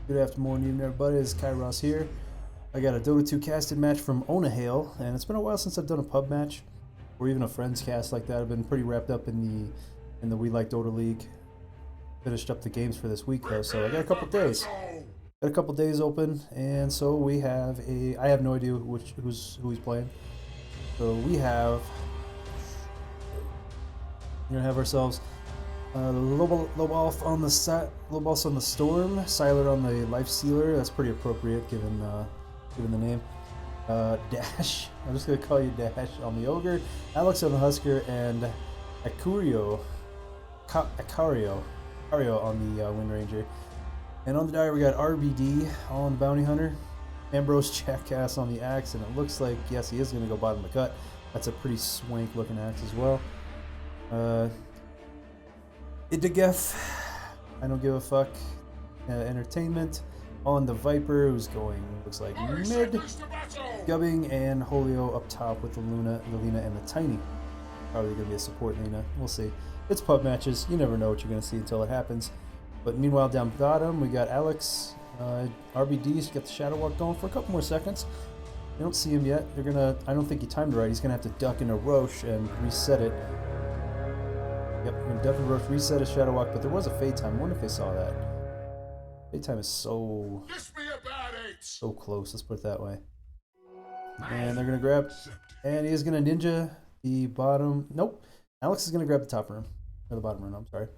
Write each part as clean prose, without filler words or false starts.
Good afternoon, everybody. It's Kairos here. I got a Dota 2 casted match from Onahale, and it's been a while since I've done a pub match, or even a friends cast like that. I've been pretty wrapped up in the We Like Dota League. Finished up the games for this week though, so I got a couple days. Got a couple days open, and so we have a. I have no idea who he's playing. So we have. We're gonna have ourselves Lobalf on the Lobalf on the Storm, Siler on the Life Sealer. That's pretty appropriate given the name. Dash. I'm just gonna call you Dash on the Ogre, Alex on the Husker, and Acurio on the Wind Ranger. And on the diary we got RBD on the Bounty Hunter, Ambrose Jackass on the Axe, and it looks like yes he is gonna go bottom of the cut. That's a pretty swank looking axe as well. Idegef, I don't give a fuck. Entertainment on the Viper, who's going looks like mid. Gubbing and Holio up top with the Lina, and the Tiny. Probably gonna be a support Lina. We'll see. It's pub matches. You never know what you're gonna see until it happens. But meanwhile, down bottom we got Alex, RBD's got the Shadow Walk going for a couple more seconds. You don't see him yet. They're gonna. I don't think he timed it right. He's gonna have to duck into Roche and reset it. Yep, we're gonna definitely reset his Shadow Walk, but there was a fade time. I wonder if they saw that. Fade time is so close, let's put it that way. And they're gonna grab, and he is gonna ninja the bottom. Nope, Alex is gonna grab the top room, or the bottom room, I'm sorry.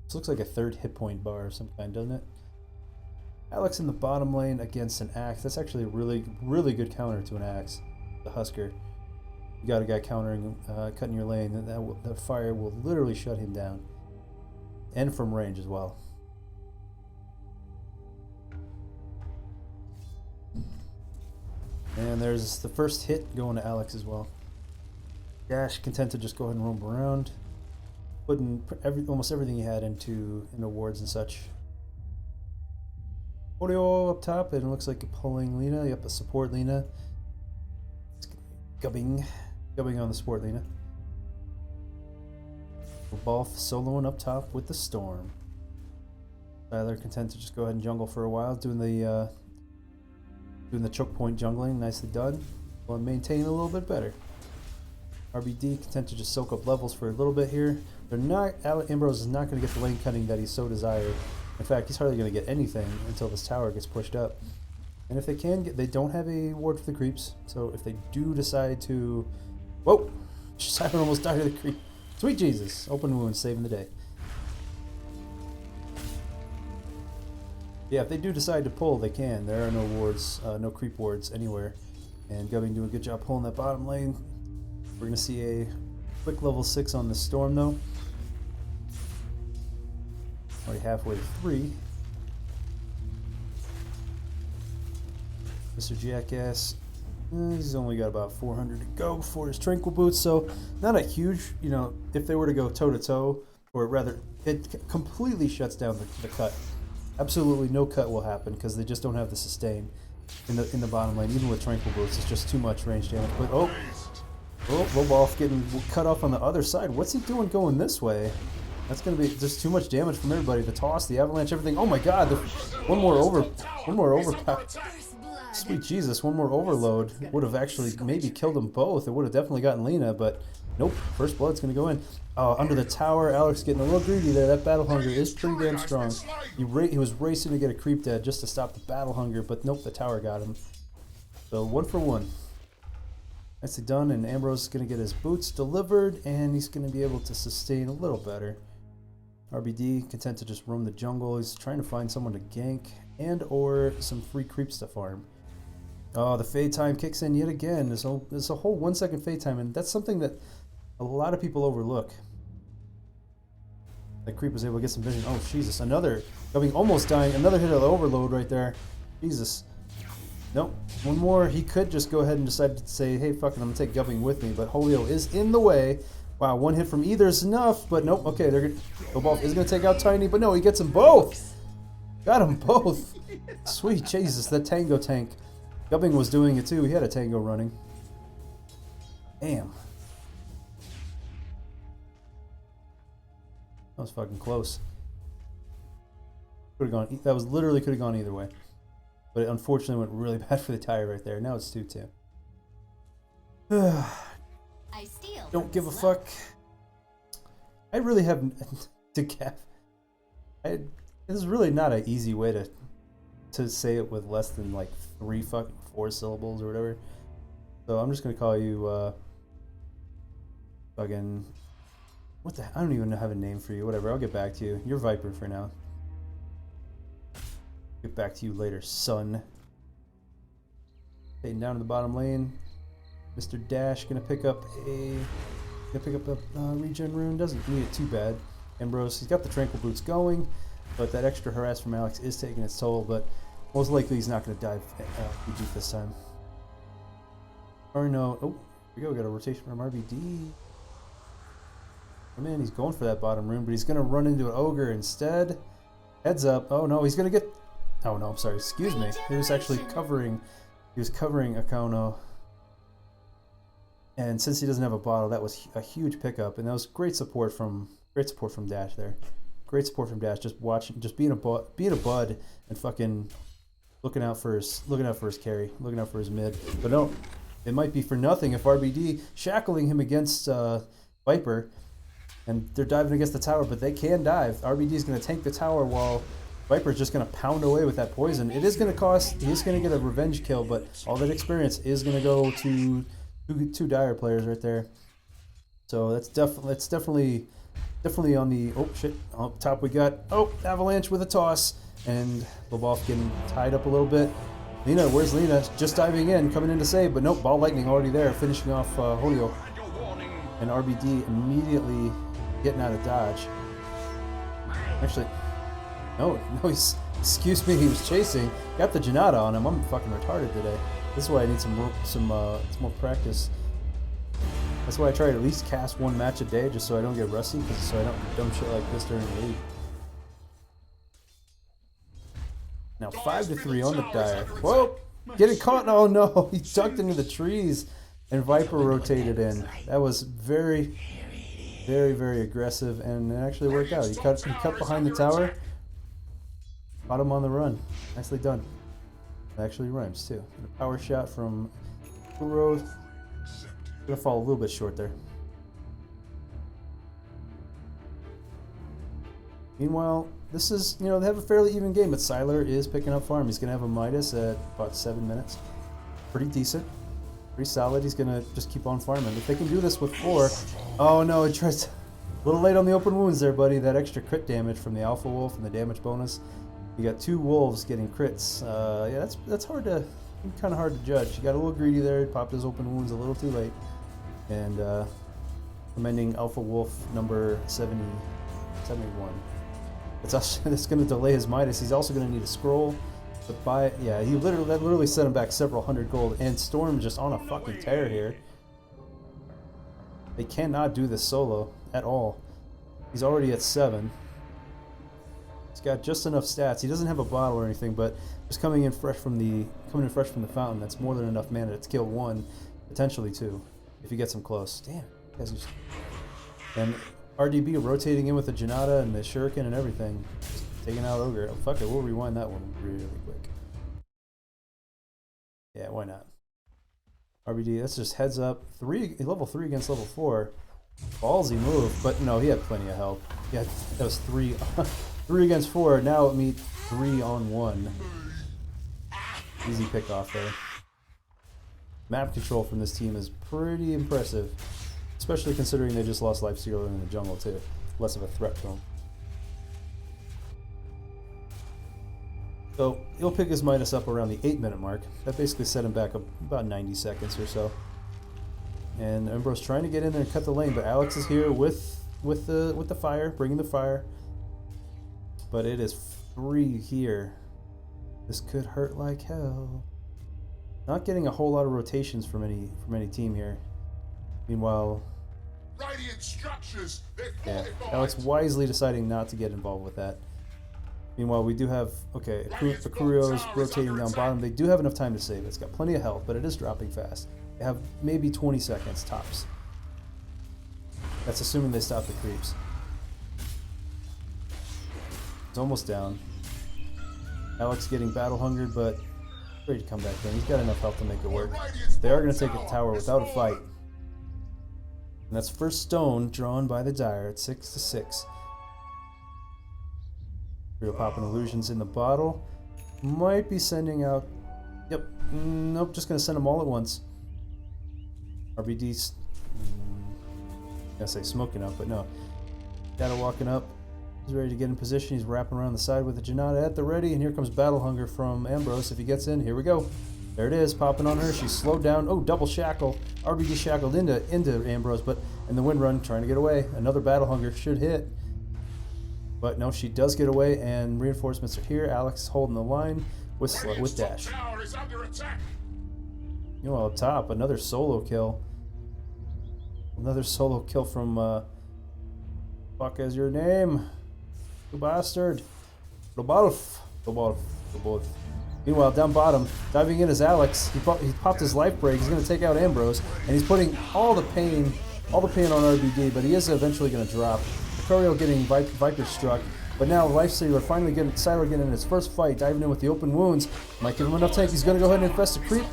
This looks like a third hit point bar of some kind, doesn't it? Alex in the bottom lane against an axe. That's actually a really good counter to an axe. The Husker. You got a guy countering, cutting your lane, and that fire will literally shut him down. And from range as well. And there's the first hit going to Alex as well. Dash content to just go ahead and roam around, putting almost everything he had into wards and such. Audio up top, and it looks like a pulling Lina. Yep, a support Lina. Gubbing on the support Lina. Balf soloing up top with the Storm. Tyler content to just go ahead and jungle for a while, doing the choke point jungling, nicely done. While maintaining a little bit better. RBD content to just soak up levels for a little bit here. They're not. Ambrose is not going to get the lane cutting that he so desired. In fact, he's hardly going to get anything until this tower gets pushed up. And if they can get, they don't have a ward for the creeps. So if they do decide to, whoa, Simon almost died of the creep. Sweet Jesus, open wound, saving the day. Yeah, if they do decide to pull, they can. There are no wards, no creep wards anywhere. And Gubbing doing a good job pulling that bottom lane. We're going to see a quick level 6 on the Storm though. Already halfway to 3. Mr. Jackass, he's only got about 400 to go for his Tranquil Boots, so not a huge, if they were to go toe-to-toe, or rather, it completely shuts down the cut. Absolutely no cut will happen, because they just don't have the sustain in the bottom lane, even with Tranquil Boots. It's just too much range damage. But, Lobalf getting cut off on the other side. What's he doing going this way? That's going to be just too much damage from everybody. The toss, the avalanche, everything. Oh my god, one more overpower. Sweet Jesus, one more overload would have actually maybe killed them both. It would have definitely gotten Lina, but nope. First blood's going to go in. Under the tower, Alex getting a little greedy there. That battle hunger is pretty damn strong. He was racing to get a creep dead just to stop the battle hunger, but nope, the tower got him. So 1 for 1. Nicely done, and Ambrose is going to get his boots delivered, and he's going to be able to sustain a little better. RBD content to just roam the jungle. He's trying to find someone to gank and or some free creeps to farm. Oh, the fade time kicks in yet again. There's a whole 1 second fade time, and that's something that a lot of people overlook. That creep was able to get some vision. Oh, Jesus, another. Gubbing almost dying. Another hit of the overload right there. Jesus. Nope. One more. He could just go ahead and decide to say, hey, fuck it, I'm going to take Gubbing with me, but Holio is in the way. Wow, one hit from either is enough, but nope. Okay, Lobalf is going to take out Tiny, but no, he gets them both. Got them both. Sweet Jesus, that tango tank. Gubbing was doing it too. He had a tango running. Damn. That was fucking close. Could have gone. That was literally could have gone either way. But it unfortunately went really bad for the tire right there. Now it's 2-2. Don't give a fuck. I really have to cap. This is really not an easy way to say it with less than like 4 syllables or whatever. So I'm just gonna call you fucking what the I don't even have a name for you. Whatever. I'll get back to you. You're Viper for now. Get back to you later, son. Heading down to the bottom lane. Mr. Dash gonna pick up a regen rune. Doesn't need it too bad. Ambrose, he's got the tranquil boots going, but that extra harass from Alex is taking its toll. But most likely he's not gonna dive PG this time. Or no. Oh, here we go. Got a rotation from RBD. Oh man, he's going for that bottom rune, but he's gonna run into an ogre instead. Heads up. Oh no, he's gonna get. Oh no, I'm sorry. Excuse me. He was actually covering. He was covering Akono. And since he doesn't have a bottle, that was a huge pickup, and that was great support from Dash there. Great support from Dash. Just watching, just being a bud, and fucking looking out for his carry, looking out for his mid. But no, it might be for nothing if RBD shackling him against Viper, and they're diving against the tower, but they can dive. RBD is going to tank the tower while Viper's just going to pound away with that poison. It is going to cost. He's going to get a revenge kill, but all that experience is going to go to two dire players right there. So that's definitely on the shit. Up top we got avalanche with a toss, and Lobov getting tied up a little bit. Lina, where's Lina? Just diving in, coming in to save, but nope, ball lightning already there, finishing off Holio. And RBD immediately getting out of dodge. Actually, no, excuse me, he was chasing. Got the Janata on him. I'm fucking retarded today. This is why I need some more practice. That's why I try to at least cast 1 match a day, just so I don't get rusty, so I don't do dumb shit like this during the league. Now 5-3 on the dire. Whoa! Getting caught! Oh no! He ducked into the trees, and Viper rotated in. That was very, very, very aggressive, and it actually worked out. He cut behind the tower, caught him on the run. Nicely done. It actually rhymes too. And a power shot from Kuro. Gonna fall a little bit short there. Meanwhile, this is, they have a fairly even game, but Sylar is picking up farm. He's gonna have a Midas at about 7 minutes. Pretty decent. Pretty solid. He's gonna just keep on farming. If they can do this with 4. Oh no, it tries to, a little late on the open wounds there, buddy. That extra crit damage from the Alpha Wolf and the damage bonus. You got 2 wolves getting crits. Yeah, that's hard to, kind of hard to judge. He got a little greedy there. He popped his open wounds a little too late. And commending Alpha Wolf number 71. That's going to delay his Midas. He's also going to need a scroll. But that literally sent him back several hundred gold. And Storm just on a fucking tear here. They cannot do this solo at all. He's already at 7. He's got just enough stats. He doesn't have a bottle or anything, but just coming in fresh from the fountain, that's more than enough mana to kill 1, potentially 2, if he gets him close. Damn, and RDB rotating in with the Janata and the Shuriken and everything, just taking out Ogre. Oh, fuck it, we'll rewind that one really quick. Yeah, why not? RBD, that's just heads up. Level 3 against level 4. Ballsy move, but no, he had plenty of help. Yeah, that was 3. 3 against 4, now it meet 3 on 1. Easy pick off there. Map control from this team is pretty impressive, especially considering they just lost Life Stealer in the jungle too. Less of a threat to them. So he'll pick his Midas up around the 8-minute mark. That basically set him back about 90 seconds or so. And Umbro's trying to get in there and cut the lane, but Alex is here with the fire, bringing the fire. But it is 3 here. This could hurt like hell. Not getting a whole lot of rotations from any team here. Meanwhile, yeah, Alex wisely deciding not to get involved with that. Meanwhile, we do have, Akurio's rotating down bottom. They do have enough time to save. It's got plenty of health, but it is dropping fast. They have maybe 20 seconds tops. That's assuming they stop the creeps. It's almost down. Alex getting battle hungered, but ready to come back in. He's got enough health to make it work. They are going to take a tower without a fight. And that's first stone drawn by the Dire at 6-6. We're popping illusions in the bottle. Might be sending out... Yep. Nope, just going to send them all at once. RBD's... I gotta say smoking up, but no. Shadow walking up. He's ready to get in position. He's wrapping around the side with the Janata at the ready, and here comes Battle Hunger from Ambrose. If he gets in, here we go. There it is, popping on her. She's slowed down. Oh, double shackle. RBD shackled into Ambrose, but in the wind run, trying to get away. Another Battle Hunger should hit. But no, she does get away, and reinforcements are here. Alex holding the line with dash. You know, up top, another solo kill. Another solo kill from, fuck is your name? You bastard. Robalf. Meanwhile, down bottom, diving in is Alex. He popped his life break. He's going to take out Ambrose, and he's putting all the pain on RBD, but he is eventually going to drop. Corio getting Viper struck, but now Lifestealer finally Siler getting in his first fight, diving in with the open wounds. Might give him enough tank. He's going to go ahead and infest a creep.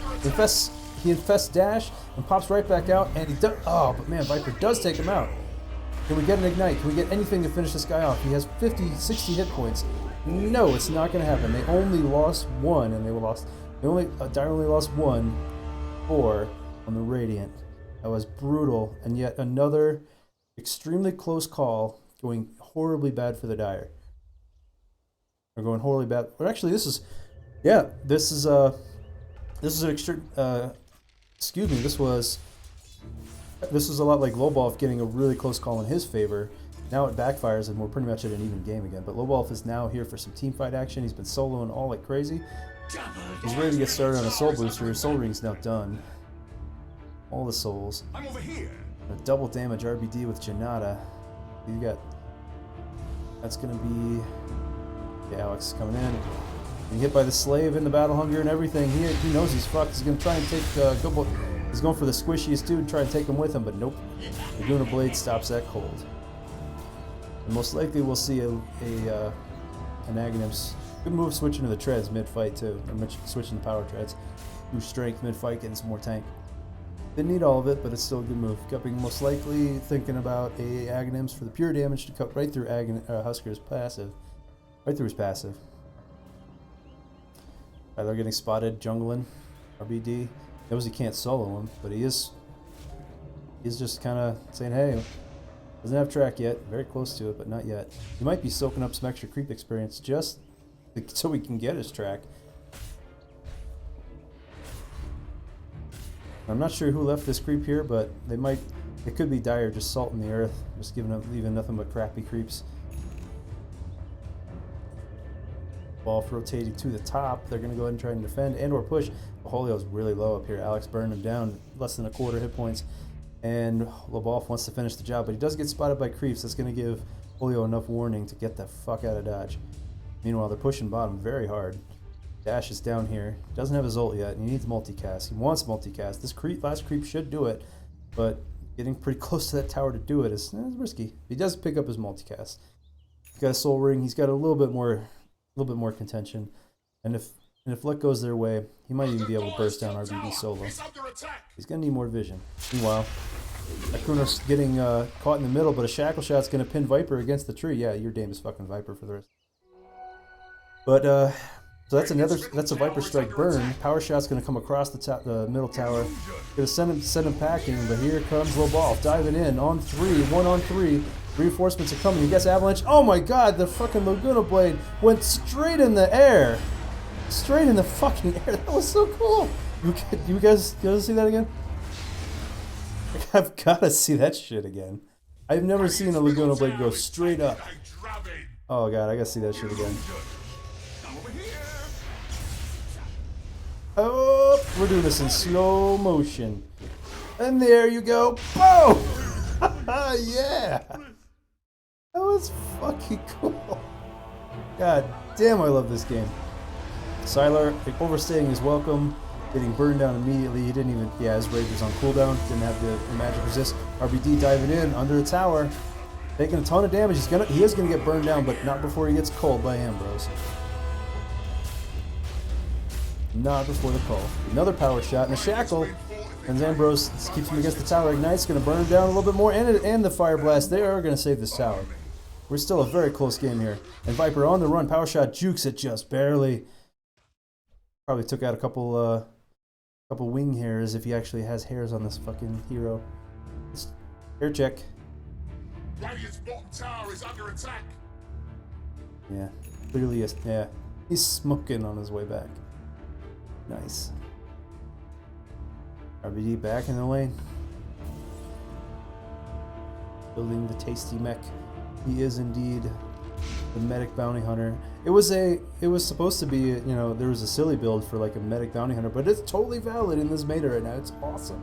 He infests dash and pops right back out, and he does. Oh, but man, Viper does take him out. Can we get an ignite? Can we get anything to finish this guy off? He has 50, 60 hit points. No, it's not going to happen. They only lost one, and Dire only lost 1-4 on the Radiant. That was brutal, and yet another extremely close call, going horribly bad for the Dire. They're going horribly bad. But actually, this is an extreme. Excuse me. This was a lot like Lobov getting a really close call in his favor. Now it backfires and we're pretty much at an even game again. But Lobov is now here for some team fight action. He's been soloing all like crazy. He's ready to get started on a soul booster. His soul ring's now done. All the souls. I'm over here. A double damage RBD with Janata. You got. That's gonna be. Yeah, Alex coming in. Getting hit by the slave in the battle hunger and everything. He knows he's fucked. He's gonna try and take he's going for the squishiest dude, try and take him with him, but nope. Laguna Blade stops that cold. And most likely we'll see an Aghanims. Good move switching to the treads mid-fight too. Or switching to power treads. New strength mid-fight, getting some more tank. Didn't need all of it, but it's still a good move. Cupping most likely thinking about a Aghanims for the pure damage to cut right through Husker's passive. Right through his passive. They're getting spotted, jungling. RBD. Knows he can't solo him, but he's just kind of saying, hey, doesn't have track yet. Very close to it, but not yet. He might be soaking up some extra creep experience just so we can get his track. I'm not sure who left this creep here, but it could be Dire just salting the earth, just leaving nothing but crappy creeps. Ball rotating to the top. They're going to go ahead and try and defend and or push. Holio's really low up here. Alex burned him down, less than a quarter hit points. And Loboff wants to finish the job, but he does get spotted by creeps. That's going to give Holio enough warning to get the fuck out of dodge. Meanwhile, they're pushing bottom very hard. Dash is down here. Doesn't have his ult yet, and he needs multicast. He wants multicast. This last creep should do it, but getting pretty close to that tower to do it is risky. He does pick up his multicast. He's got a soul ring. He's got a little bit more contention, and if luck goes their way, he might even be able to burst down RBD solo. He's gonna need more vision. Meanwhile, Akuna's getting caught in the middle, but a shackle shot's gonna pin Viper against the tree. Yeah, your Dame is fucking Viper for the rest. But so that's a Viper strike burn. Power shot's gonna come across the middle tower. Gonna send him packing, but here comes Lobov diving in on 3, 1 on 3. Reinforcements are coming. He gets avalanche. Oh my god, the fucking Laguna Blade went straight in the air. Straight in the fucking air. That was so cool. You guys see that again? I've got to see that shit again. I've never seen a Laguna Blade go straight up. Oh god, I got to see that shit again. Oh, we're doing this in slow motion. And there you go. Boom! Yeah! That was fucking cool. God damn, I love this game. Sylar overstaying his welcome, getting burned down immediately. He didn't even, his rage was on cooldown, didn't have the magic resist. RBD diving in under the tower, taking a ton of damage. He is gonna get burned down, but not before he gets cold by Ambrose. Not before the call. Another power shot and a shackle. And Ambrose keeps him against the tower. Ignite's going to burn him down a little bit more. And the fire blast. They are going to save this tower. We're still a very close game here. And Viper on the run. Power shot jukes it just barely. Probably took out a couple wing hairs if he actually has hairs on this fucking hero. Air check. Radiant's bottom tower is under attack. Yeah, clearly, yeah. He's smoking on his way back. Nice. RBD back in the lane. Building the tasty mech. He is indeed the medic bounty hunter. It was supposed to be, you know, there was a silly build for like a medic bounty hunter, but it's totally valid in this meta right now. It's awesome.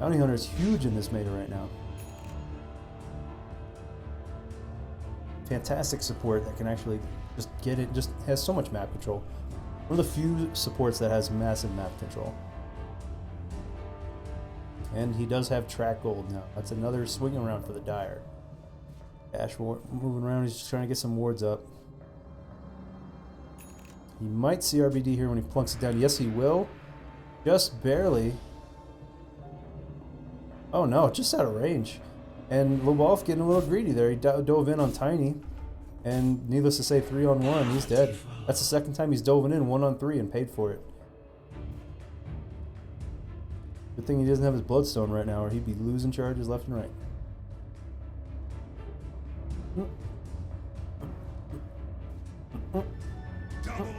Bounty hunter is huge in this meta right now. Fantastic support that can actually just get it, just has so much map control. One of the few supports that has massive map control. And he does have track gold now. That's another swing around for the Dire. Ash moving around, he's just trying to get some wards up. He might see RBD here when he plunks it down. Yes, he will. Just barely. Oh no, just out of range. And Lobov getting a little greedy there. He dove in on Tiny. And needless to say, 3-on-1, he's dead. That's the second time he's dove in 1-on-3 and paid for it. Good thing he doesn't have his Bloodstone right now, or he'd be losing charges left and right.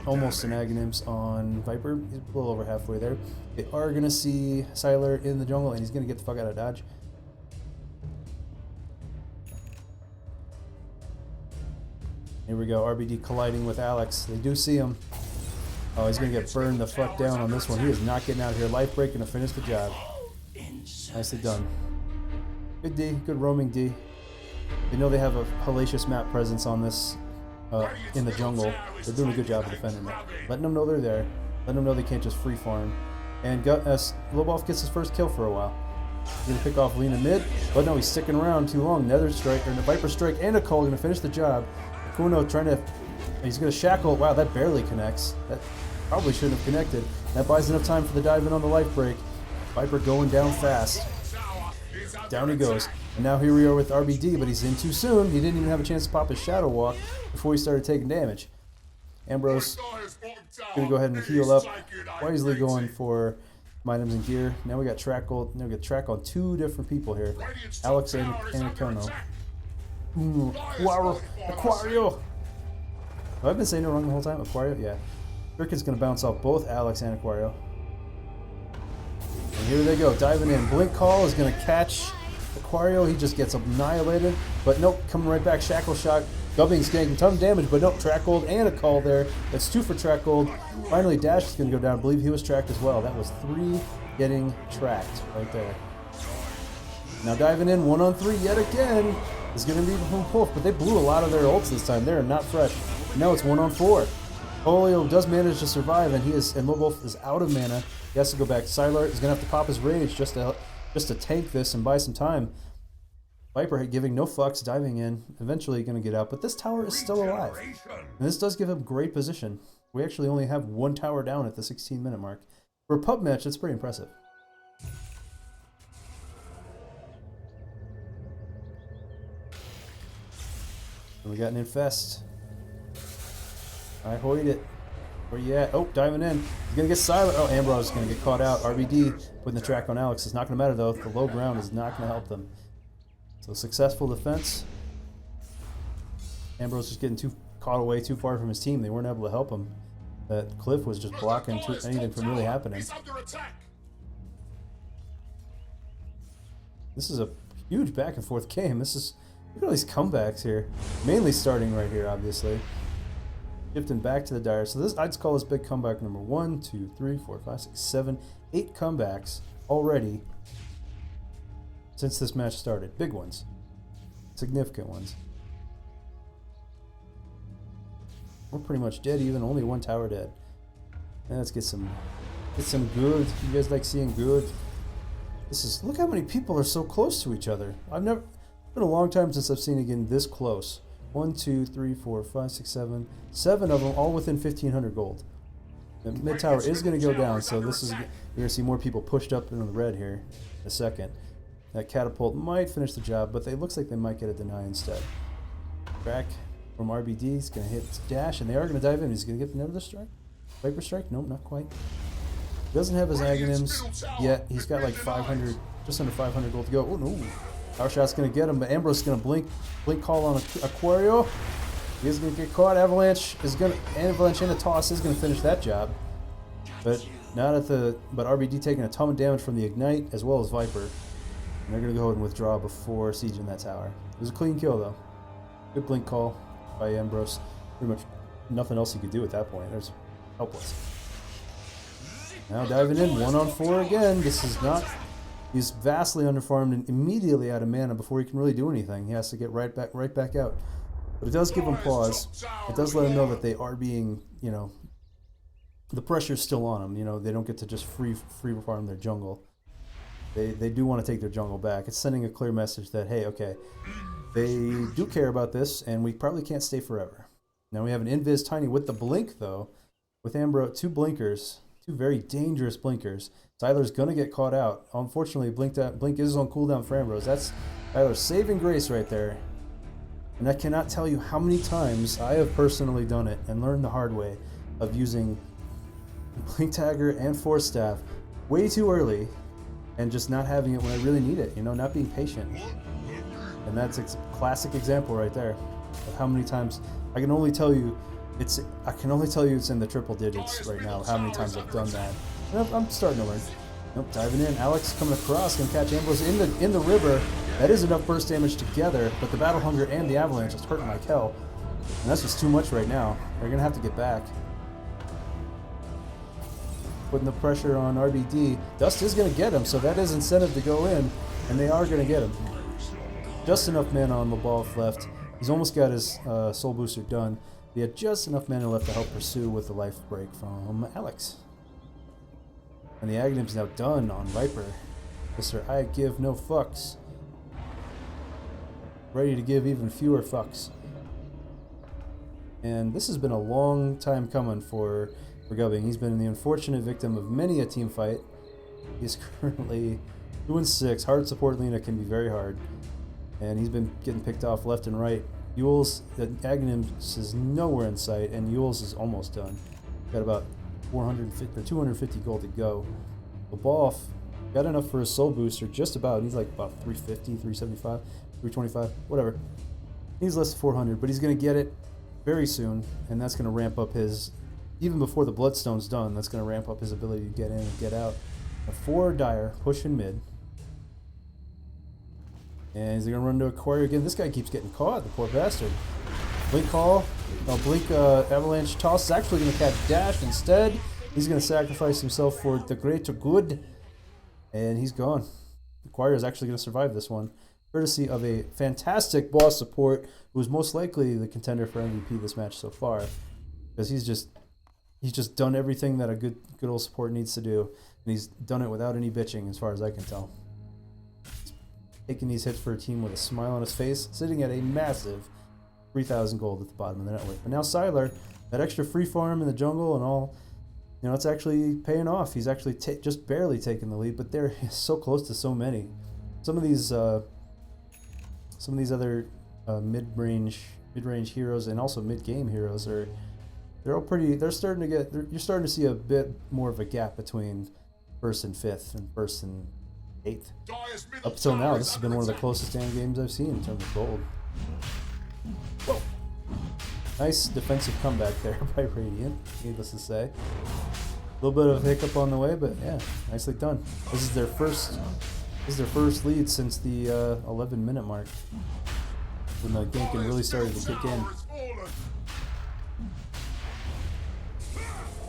Almost an Aghanims on Viper. He's a little over halfway there. They are going to see Sylar in the jungle, and he's going to get the fuck out of dodge. Here we go, RBD colliding with Alex. They do see him. Oh, he's going to get burned the fuck down on this one. He is not getting out of here. Life break and to finish the job. Nicely done. Good D, good roaming D. They know they have a hellacious map presence on this, in the jungle. They're doing a good job of defending it. Letting them know they're there. Letting them know they can't just free farm. And Lobov gets his first kill for a while. He's going to pick off Lina mid, but no, he's sticking around too long. Nether strike, or a Viper strike and a Cull going to finish the job. Kuno trying to, he's going to shackle. Wow, that barely connects. That probably shouldn't have connected. That buys enough time for the dive in on the life break. Viper going down fast. Down he goes. And now here we are with RBD, but he's in too soon. He didn't even have a chance to pop his Shadow Walk before he started taking damage. Ambrose going to go ahead and heal up. Wisely going for items and gear. Now we got track gold. Now we got track on two different people here. Alex and Anakono. Aquario! Have I been saying it wrong the whole time? Aquario? Yeah. Frickin's going to bounce off both Alex and Aquario. And here they go, diving in. Blink Call is going to catch Aquario. He just gets annihilated. But nope, coming right back. Shackle Shot. Gubbing's getting a ton of damage, but nope, track gold and a call there. That's 2 for track gold. Finally, Dash is going to go down. I believe he was tracked as well. That was 3 getting tracked right there. Now diving in 1-on-3 yet again. Is going to be from Wolf, but they blew a lot of their ults this time. They're not fresh. Now it's 1-on-4. Polio does manage to survive, and Lobov is out of mana. He has to go back. Sylar is going to have to pop his rage just to tank this and buy some time. Viper giving no fucks, diving in. Eventually going to get out, but this tower is still alive. And this does give him great position. We actually only have 1 tower down at the 16-minute mark. For a pub match, that's pretty impressive. And we got an infest. I hoid it. Where you at? Oh, diving in. He's gonna get silent. Oh, Ambrose is gonna get caught out. RBD putting the track on Alex. It's not gonna matter though. The low ground is not gonna help them. So successful defense. Ambrose was getting caught away too far from his team. They weren't able to help him. That cliff was just blocking anything from really happening. This is a huge back and forth game. Look at all these comebacks here. Mainly starting right here, obviously. Shifting back to the Dire. So this, I'd call this big comeback number 1, 2, 3, 4, 5, 6, 7, 8 comebacks already since this match started. Big ones. Significant ones. We're pretty much dead even. Only 1 tower dead. And let's get some good. You guys like seeing good? Look how many people are so close to each other. It's been a long time since I've seen again this close. 1, 2, 3, 4, 5, 6, 7. 7 of them all within 1,500 gold. The mid tower is going to go down, so this is you're going to see more people pushed up into the red here in a second. That catapult might finish the job, but it looks like they might get a deny instead. Crack from RBD. He's going to hit dash, and they are going to dive in. He's going to get another strike. Viper strike? Nope, not quite. Doesn't have his Aghanims yet. He's got like 500, just under 500 gold to go. Oh no! Power shot's going to get him, but Ambrose is going to blink call on Aquario. He is going to get caught. Avalanche and a toss is going to finish that job, but not at the. But RBD taking a ton of damage from the ignite as well as Viper, and they're going to go ahead and withdraw before sieging that tower. It was a clean kill though. Good blink call by Ambrose. Pretty much nothing else he could do at that point. There's helpless. Now diving in, 1-on-4 again. This is not. He's vastly underfarmed and immediately out of mana before he can really do anything. He has to get right back out. But it does give him pause. It does let him know that they are being, you know, the pressure's still on them. You know, they don't get to just free farm their jungle. They do want to take their jungle back. It's sending a clear message that, hey, okay, they do care about this, and we probably can't stay forever. Now we have an Invis Tiny with the blink, though. With Ambrose, 2 blinkers. 2 very dangerous blinkers. Tyler's going to get caught out. Unfortunately, blink is on cooldown for Ambrose. That's Tyler's saving grace right there. And I cannot tell you how many times I have personally done it and learned the hard way of using Blink Dagger and Force Staff way too early and just not having it when I really need it, you know, not being patient. And that's a classic example right there of how many times I can only tell you it's in the triple digits right now, how many times I've done that. And I'm starting to learn. Nope, diving in. Alex coming across, gonna catch Ambrose in the river. That is enough burst damage together, but the Battle Hunger and the Avalanche is hurting like hell. And that's just too much right now. They're gonna have to get back. Putting the pressure on RBD. Dust is gonna get him, so that is incentive to go in, and they are gonna get him. Just enough mana on Lobov left. He's almost got his soul booster done. He had just enough mana left to help pursue with the life break from Alex. And the Aghanim's now done on Viper. Mr. I give no fucks. Ready to give even fewer fucks. And this has been a long time coming for Gubbing. He's been the unfortunate victim of many a team fight. He's currently 2-6. Hard support Lena can be very hard. And he's been getting picked off left and right. Yule's, the Aghanim is nowhere in sight, and Yule's is almost done. Got about 450 or 250 gold to go. Lobov got enough for his soul booster, just about. He's like about 350, 375, 325, whatever. He's less than 400, but he's going to get it very soon, and that's going to ramp up his, even before the Bloodstone's done, that's going to ramp up his ability to get in and get out. A 4 Dire, pushing mid. And he's going to run to Aquario again. This guy keeps getting caught, the poor bastard. Blink call. Blink Avalanche toss is actually going to catch Dash instead. He's going to sacrifice himself for the greater good. And he's gone. Aquario is actually going to survive this one, courtesy of a fantastic boss support who is most likely the contender for MVP this match so far. Because he's just done everything that a good old support needs to do. And he's done it without any bitching as far as I can tell. Taking these hits for a team with a smile on his face, sitting at a massive 3,000 gold at the bottom of the network. But now Sylar, that extra free farm in the jungle and all, you know, it's actually paying off. He's actually just barely taking the lead, but they're so close to so many. Some of these other mid-range heroes and also mid-game heroes they're all pretty. They're starting to get. You're starting to see a bit more of a gap between first and fifth and first and 8th. Up till now, this has been one of the closest end games I've seen in terms of gold. Whoa. Nice defensive comeback there by Radiant, needless to say. A little bit of a hiccup on the way, but yeah, nicely done. This is their first lead since the 11-minute mark, when the ganking really started to kick in.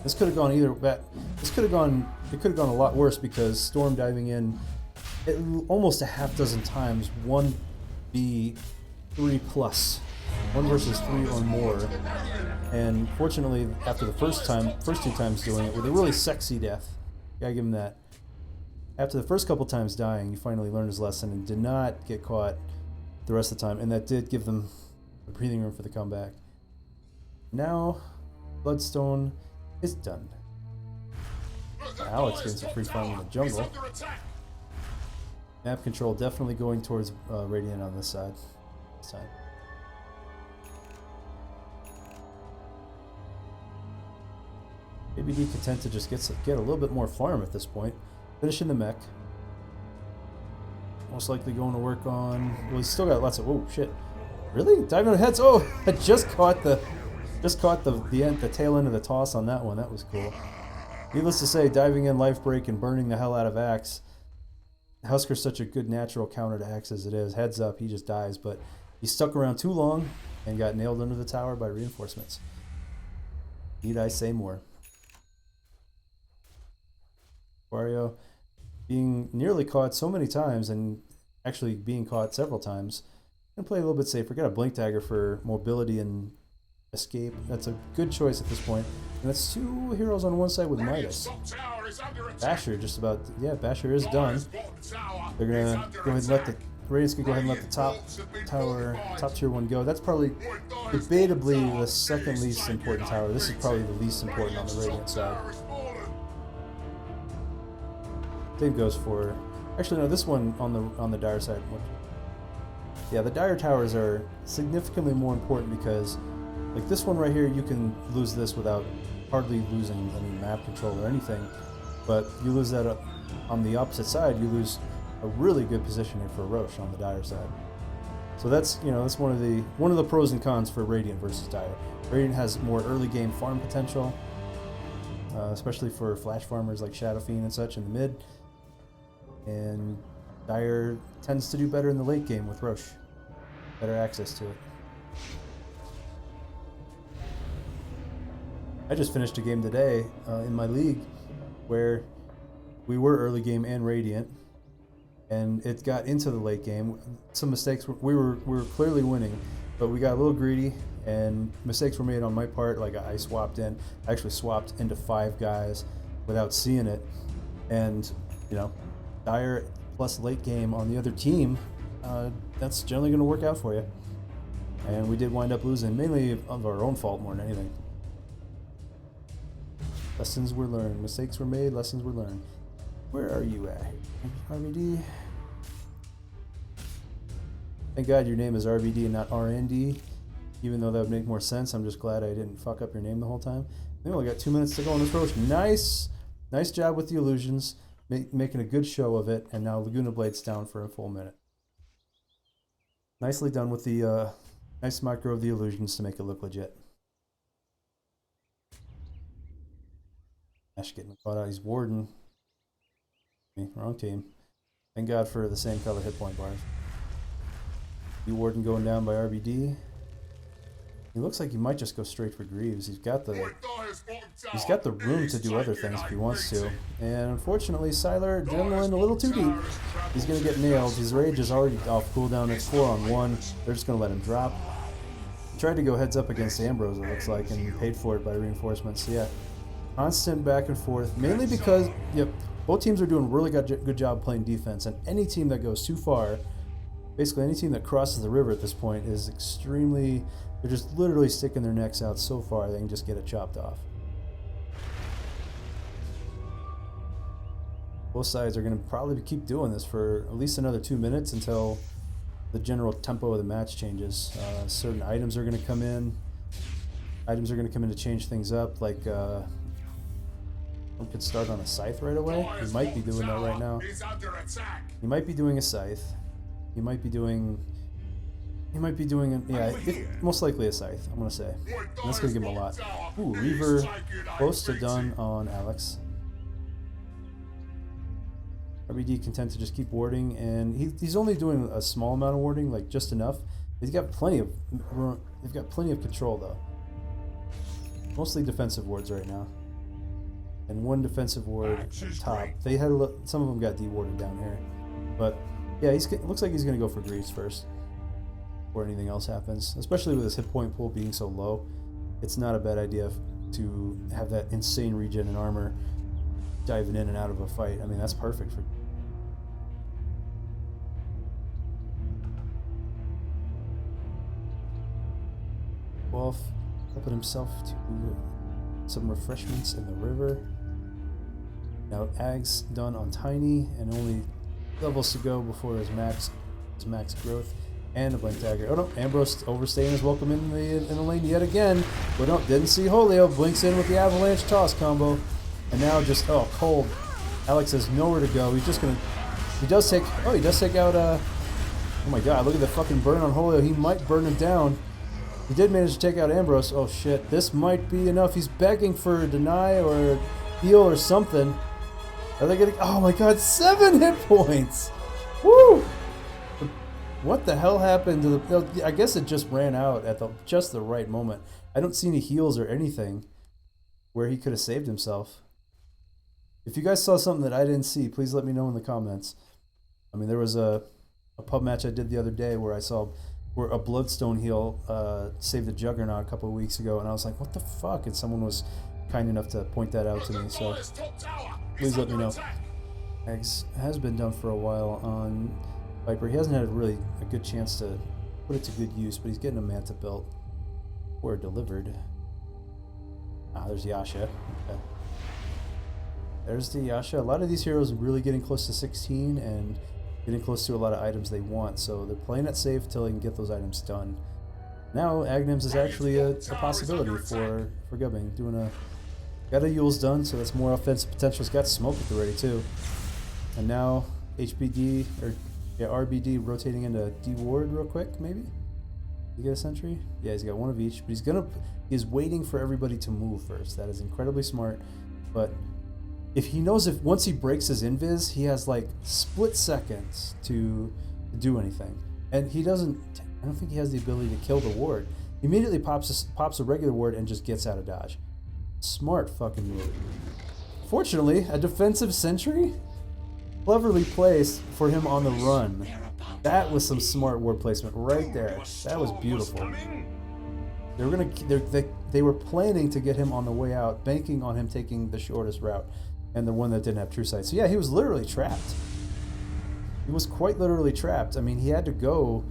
This could have gone either way. It could have gone a lot worse because Storm diving in almost a half dozen times, 1v3+, 1 versus 3 or more. And fortunately, after the first 2 times doing it with a really sexy death, gotta give him that. After the first couple times dying, he finally learned his lesson and did not get caught the rest of the time, and that did give them a breathing room for the comeback. Now, Bloodstone is done. Alex getting some free farm in the jungle. Map control definitely going towards Radiant on this side. This time. Maybe be content to just get a little bit more farm at this point. Finishing the mech. Most likely going to work on. Well, he's still got lots of. Oh shit! Really? Diving on heads. Oh, I just caught the tail end of the toss on that one. That was cool. Needless to say, diving in, life break, and burning the hell out of Axe. Husker's such a good natural counter to Axe as it is. Heads up, he just dies, but he stuck around too long and got nailed under the tower by reinforcements. Need I say more? Wario being nearly caught so many times and actually being caught several times. And play a little bit safer. Got a blink dagger for mobility and escape. That's a good choice at this point. And that's two heroes on one side with Midas. Basher just about, yeah, Basher is done. They're gonna go ahead and let the Radiant's gonna go ahead and let the top tier one go. That's probably debatably the second least important tower. This is probably the least important on the Radiant side. Same goes for, actually no, this one on the Dire side. Yeah, the Dire towers are significantly more important because, like this one right here, you can lose this without hardly losing any map control or anything. But you lose that up on the opposite side, you lose a really good positioning for Roche on the Dire side. So that's, you know, that's one of the pros and cons for Radiant versus Dire. Radiant has more early game farm potential, especially for flash farmers like Shadow Fiend and such in the mid. And Dire tends to do better in the late game with Roche. Better access to it. I just finished a game today in my league where we were early game and Radiant, and it got into the late game. Some mistakes, we were clearly winning, but we got a little greedy and mistakes were made on my part. Like I actually swapped into 5 guys without seeing it, and you know, Dire plus late game on the other team, that's generally going to work out for you. And we did wind up losing, mainly of our own fault more than anything. Lessons were learned. Mistakes were made, lessons were learned. Where are you at? RBD? Thank God your name is RBD and not RND. Even though that would make more sense, I'm just glad I didn't fuck up your name the whole time. We only got 2 minutes to go on this Roche. Nice job with the illusions. Making a good show of it, and now Laguna Blade's down for a full minute. Nicely done with the nice micro of the illusions to make it look legit. Ash getting caught out. He's Warden. Wrong team. Thank God for the same color hit point bars. You Warden going down by RBD. He looks like he might just go straight for Greaves. He's got the room to do other things if he wants to. And unfortunately, Sylar adrenaline a little too deep. He's gonna get nailed. His rage is already off cooldown. It's 4-on-1. They're just gonna let him drop. He tried to go heads up against Ambrose, it looks like, and he paid for it by reinforcements. So yeah, constant back and forth. Mainly because, yep, both teams are doing a really good job playing defense, and any team that goes too far, basically any team that crosses the river at this point is extremely. They're just literally sticking their necks out so far they can just get it chopped off. Both sides are going to probably keep doing this for at least another 2 minutes until the general tempo of the match changes. Certain items are going to come in. Items are going to come in to change things up. Like, one could start on a scythe right away. He might be doing that right now. He might be doing a scythe. He might be doing, most likely a scythe, I'm going to say. And that's going to give him a lot. Ooh, Reaver close to done on Alex. RBD content to just keep warding, and he's only doing a small amount of warding, like just enough. They've got plenty of control though. Mostly defensive wards right now. And one defensive ward at the top. They had some of them got dewarded down here. But yeah, it looks like he's going to go for Greaves first before anything else happens. Especially with his hit point pool being so low, it's not a bad idea to have that insane regen in armor diving in and out of a fight. I mean, that's perfect for. Wolf helping himself to some refreshments in the river. Now Ag's done on Tiny, and only levels to go before his max growth. And a Blink Dagger. Oh no, Ambrose overstaying his welcome in the lane yet again. But no, didn't see Julio. Blinks in with the avalanche toss combo. And now just, oh, cold. Alex has nowhere to go. He's just gonna, he does take out, oh my god, look at the fucking burn on Julio. He might burn him down. He did manage to take out Ambrose. Oh shit, this might be enough. He's begging for a deny or a heal or something. Are they getting, oh my god, 7 hit points! Woo! What the hell happened to the... I guess it just ran out at just the right moment. I don't see any heals or anything where he could have saved himself. If you guys saw something that I didn't see, please let me know in the comments. I mean, there was a pub match I did the other day where I saw where a Bloodstone heal saved the Juggernaut a couple of weeks ago, and I was like, what the fuck? And someone was kind enough to point that out to me, so please let me know. Eggs has been done for a while on Viper. He hasn't had really a good chance to put it to good use, but he's getting a Manta belt or delivered. Ah, there's Yasha. Okay. There's the Yasha. A lot of these heroes are really getting close to 16 and getting close to a lot of items they want, so they're playing it safe till they can get those items done. Now Agnems is actually a possibility for Gubbing. Got a Yule's done, so that's more offensive potential. He's got smoke at the ready too. And now HBD or yeah, RBD rotating into D Ward real quick, maybe? You get a sentry? Yeah, he's got one of each, but he's waiting for everybody to move first. That is incredibly smart. But if he knows if once he breaks his invis, he has like split seconds to do anything. And he doesn't, I don't think he has the ability to kill the ward. He immediately pops a regular ward and just gets out of dodge. Smart fucking move. Fortunately, a defensive sentry cleverly placed for him on the run. That was some smart ward placement right there. That was beautiful. They were planning to get him on the way out, banking on him taking the shortest route and the one that didn't have true sight. So yeah, he was literally trapped. He was quite literally trapped. I mean, he had to go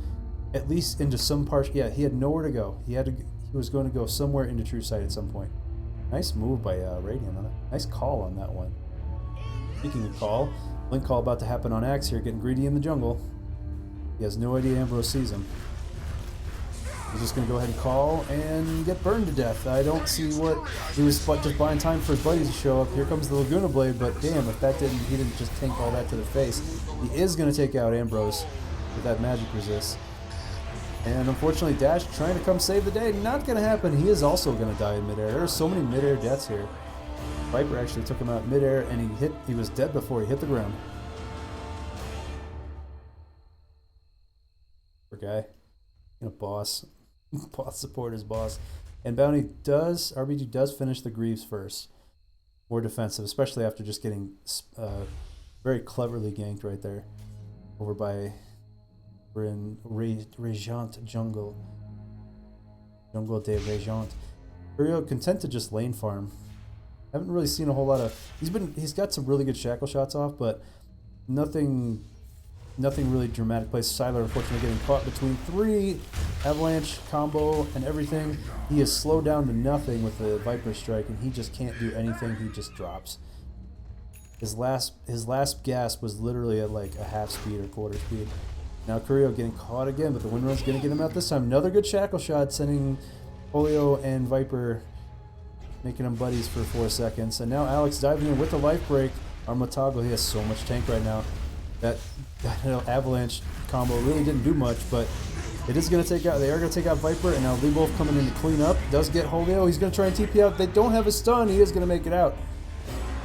at least into some part. Yeah, he had nowhere to go. He was going to go somewhere into true sight at some point. Nice move by Radiant on it. Nice call on that one. Speaking of call, Blink call about to happen on Axe here, getting greedy in the jungle. He has no idea Ambrose sees him. He's just going to go ahead and call and get burned to death. I don't see what... He was just buying time for his buddies to show up. Here comes the Laguna Blade, but damn, if he didn't just tank all that to the face. He is going to take out Ambrose with that magic resist. And unfortunately, Dash trying to come save the day. Not going to happen. He is also going to die in midair. There are so many midair deaths here. Viper actually took him out midair, and he was dead before he hit the ground. Poor guy. And a boss. Boss support his boss. And RBG does finish the Greaves first. More defensive, especially after just getting very cleverly ganked right there. Over by... We're in Regent Jungle. Jungle de Regent. Curio content to just lane farm. Haven't really seen a whole lot of... He's got some really good shackle shots off, but nothing really dramatic plays. Siler unfortunately getting caught between 3 avalanche combo and everything. He is slowed down to nothing with the Viper strike, and he just can't do anything. He just drops. His last gasp was literally at like a half speed or quarter speed. Now Curio getting caught again, but the Windrun's going to get him out this time. Another good shackle shot, sending Polio and Viper, making them buddies for 4 seconds. And now Alex diving in with the life break. Armatago, he has so much tank right now. That avalanche combo really didn't do much, but it is going to take out, they are going to take out Viper, and now Leewolf coming in to clean up. Does get Julio. He's going to try and TP out. They don't have a stun. He is going to make it out.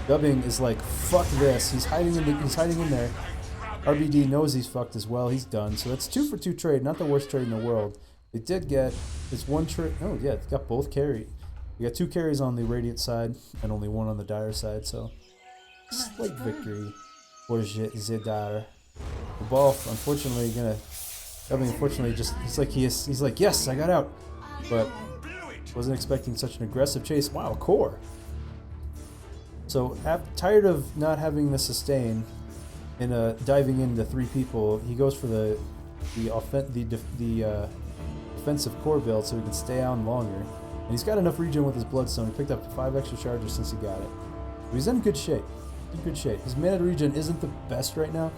Gubbing is like, fuck this. He's hiding in there. RBD knows he's fucked as well. He's done. So that's 2 for 2 trade. Not the worst trade in the world. They did get this one trade. Oh yeah, they got both carry. We got 2 carries on the Radiant side and only 1 on the Dire side. So slight victory for Zedar. The ball, unfortunately, just he's like yes, I got out, but wasn't expecting such an aggressive chase. Wow, core. So tired of not having the sustain. And diving into 3 people, he goes for the defensive core build so he can stay on longer. And he's got enough regen with his Bloodstone. He picked up 5 extra charges since he got it. But he's in good shape. in good shape. His mana regen isn't the best right now,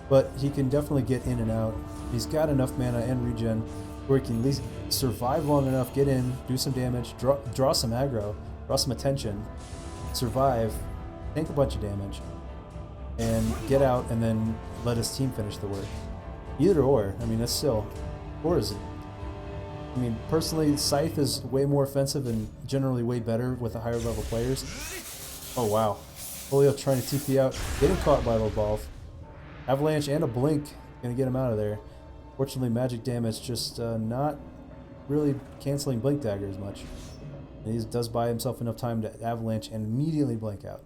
but he can definitely get in and out. He's got enough mana and regen where he can at least survive long enough, get in, do some damage, draw some aggro, draw some attention, survive, take a bunch of damage, and get out, and then let his team finish the work. Either or. I mean, that's still... Or is it? I mean, personally, Scythe is way more offensive and generally way better with the higher level players. Oh, wow. Julio trying to TP out, getting caught by the ball. Avalanche and a blink, gonna get him out of there. Fortunately, magic damage just not really canceling blink dagger as much. And he does buy himself enough time to avalanche and immediately blink out.